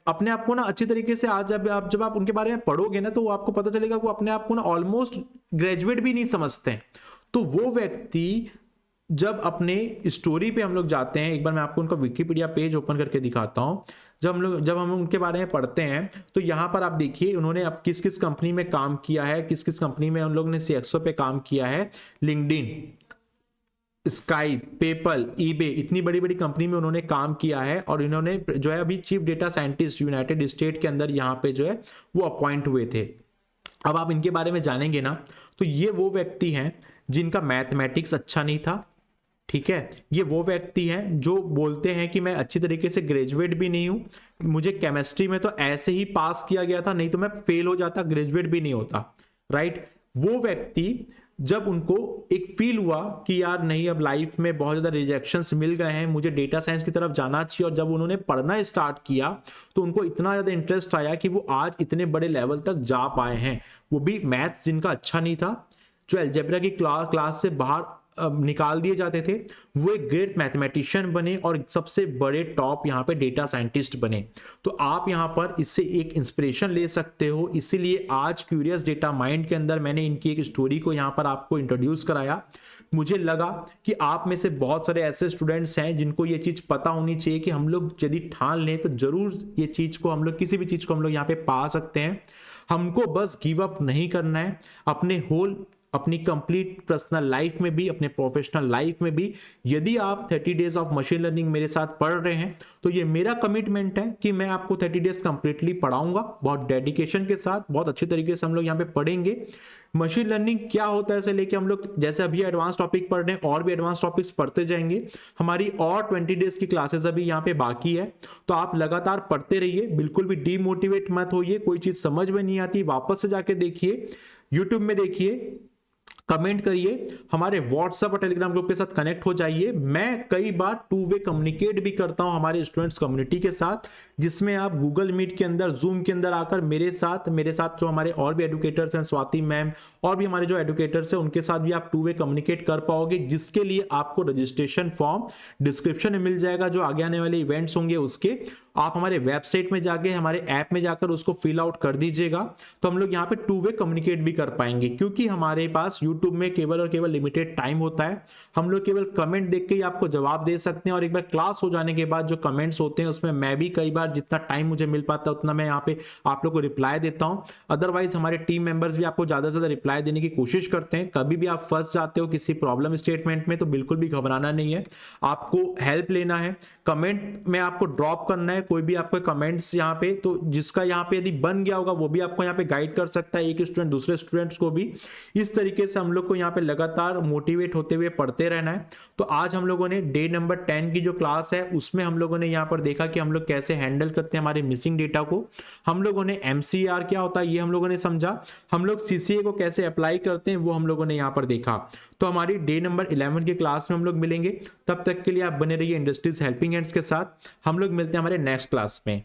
अपने आप को ना अच्छी तरीके से आज जब आप उनके बारे में पढ़ोगे ना तो वो आपको पता चलेगा वो अपने आप को ना ऑलमोस्ट ग्रेजुएट भी नहीं समझते हैं। तो वो व्यक्ति जब अपने स्टोरी पे हम लोग जाते हैं, एक बार मैं आपको उनका विकिपीडिया पेज ओपन करके दिखाता हूं। जब हम उनके बारे में पढ़ते हैं तो यहाँ पर आप देखिए उन्होंने अब किस किस कंपनी में काम किया है, किस किस कंपनी में उन लोगों ने सीएक्सओ पे काम किया है। लिंक्डइन, स्काइप, पेपल, ईबे, इतनी बड़ी बड़ी कंपनी में उन्होंने काम किया है। और इन्होंने जो है अभी chief data scientist United state के अंदर यहाँ पे जो है वो अपॉइंट हुए थे। अब आप इनके बारे में जानेंगे ना तो ये वो व्यक्ति हैं जिनका मैथमेटिक्स अच्छा नहीं था, ठीक है। ये वो व्यक्ति हैं जो बोलते हैं कि मैं अच्छी तरीके से ग्रेजुएट भी नहीं हूं, मुझे केमिस्ट्री में तो ऐसे ही पास किया गया था, नहीं तो मैं फेल हो जाता, ग्रेजुएट भी नहीं होता, राइट। वो व्यक्ति जब उनको एक फील हुआ कि यार नहीं अब लाइफ में बहुत ज्यादा रिजेक्शंस मिल गए हैं, मुझे डेटा साइंस की तरफ जाना चाहिए, और जब उन्होंने पढ़ना स्टार्ट किया तो उनको इतना ज्यादा इंटरेस्ट आया कि वो आज इतने बड़े लेवल तक जा पाए हैं। वो भी मैथ्स जिनका अच्छा नहीं था, जो अलजेब्रा की क्लास से बाहर निकाल दिए जाते थे, वो एक ग्रेट मैथमेटिशियन बने और सबसे बड़े टॉप यहाँ पे डेटा साइंटिस्ट बने। तो आप यहाँ पर इससे एक इंस्पिरेशन ले सकते हो। इसीलिए आज क्यूरियस डेटा माइंड के अंदर मैंने इनकी एक स्टोरी को यहाँ पर आपको इंट्रोड्यूस कराया। मुझे लगा कि आप में से बहुत सारे ऐसे स्टूडेंट्स हैं जिनको ये चीज पता होनी चाहिए कि हम लोग यदि ठान लें तो जरूर ये चीज को हम लोग किसी भी चीज को हम लोग यहाँ पे पा सकते हैं। हमको बस गिव अप नहीं करना है, अपने होल अपनी कंप्लीट पर्सनल लाइफ में भी, अपने प्रोफेशनल लाइफ में भी। यदि आप 30 डेज ऑफ मशीन लर्निंग मेरे साथ पढ़ रहे हैं तो ये मेरा कमिटमेंट है कि मैं आपको 30 डेज कंप्लीटली पढ़ाऊंगा, बहुत डेडिकेशन के साथ, बहुत अच्छी तरीके से हम लोग यहाँ पे पढ़ेंगे। मशीन लर्निंग क्या होता है से लेके हम लोग जैसे अभी एडवांस टॉपिक पढ़ रहे हैं और भी एडवांस टॉपिक्स पढ़ते जाएंगे। हमारी और 20 डेज की क्लासेस अभी यहाँ पे बाकी है, तो आप लगातार पढ़ते रहिए, बिल्कुल भी डीमोटिवेट मत होइए। कोई चीज समझ में नहीं आती वापस से जाके देखिए, यूट्यूब में देखिए, कमेंट करिए, हमारे व्हाट्सएप और टेलीग्राम ग्रुप के साथ कनेक्ट हो जाइए। मैं कई बार 2 वे कम्युनिकेट भी करता हूं हमारे स्टूडेंट्स कम्युनिटी के साथ, जिसमें आप गूगल मीट के अंदर, जूम के अंदर आकर मेरे साथ जो हमारे और भी एडुकेटर्स हैं, स्वाति मैम और भी हमारे जो एडुकेटर्स हैं, उनके साथ भी आप 2 वे कम्युनिकेट कर पाओगे, जिसके लिए आपको रजिस्ट्रेशन फॉर्म डिस्क्रिप्शन में मिल जाएगा। जो आगे आने वाले इवेंट्स होंगे उसके आप हमारे वेबसाइट में जाके, हमारे ऐप में जाकर उसको फिल आउट कर दीजिएगा, तो हम लोग यहाँ पे 2 वे कम्युनिकेट भी कर पाएंगे। क्योंकि हमारे पास यूट्यूब में केवल और केवल लिमिटेड टाइम होता है, हम लोग केवल कमेंट देख के ही आपको जवाब दे सकते हैं, और एक बार क्लास हो जाने के बाद जो कमेंट्स होते हैं उसमें मैं भी कई बार जितना टाइम मुझे मिल पाता है उतना मैं यहाँ पे आप लोग को रिप्लाई देता हूँ। अदरवाइज हमारे टीम मेंबर्स भी आपको ज्यादा से ज्यादा रिप्लाई देने की कोशिश करते हैं। कभी भी आप फंस जाते हो किसी प्रॉब्लम स्टेटमेंट में तो बिल्कुल भी घबराना नहीं है, आपको हेल्प लेना है, कमेंट में आपको ड्रॉप करना है कोई भी आपके कमेंट्स यहाँ पे, तो जिसका यहाँ पे यदि बन गया होगा वो भी आपको यहाँ पे गाइड कर सकता है, एक स्टूडेंट दूसरे स्टूडेंट्स को भी। इस तरीके से हम लोग को यहाँ पे लगातार मोटिवेट होते हुए पढ़ते रहना है। तो आज हम लोगों ने डे नंबर 10 की जो क्लास है उसमें हम लोगों ने यहाँ पर देखा कि हम लोग कैसे हैंडल करते हैं हमारे मिसिंग डेटा को। हम लोगों ने MCR क्या होता है ये हम लोगों ने समझा, हम लोग CCA को कैसे अप्लाई करते हैं वो हम लोगों ने यहाँ पर देखा। तो हमारी डे नंबर 11 की क्लास में हम लोग मिलेंगे, तब तक के लिए आप बने रहिए इंडस्ट्रीज हेल्पिंग हैंड्स के साथ। हम लोग मिलते हैं हमारे नेक्स्ट क्लास में।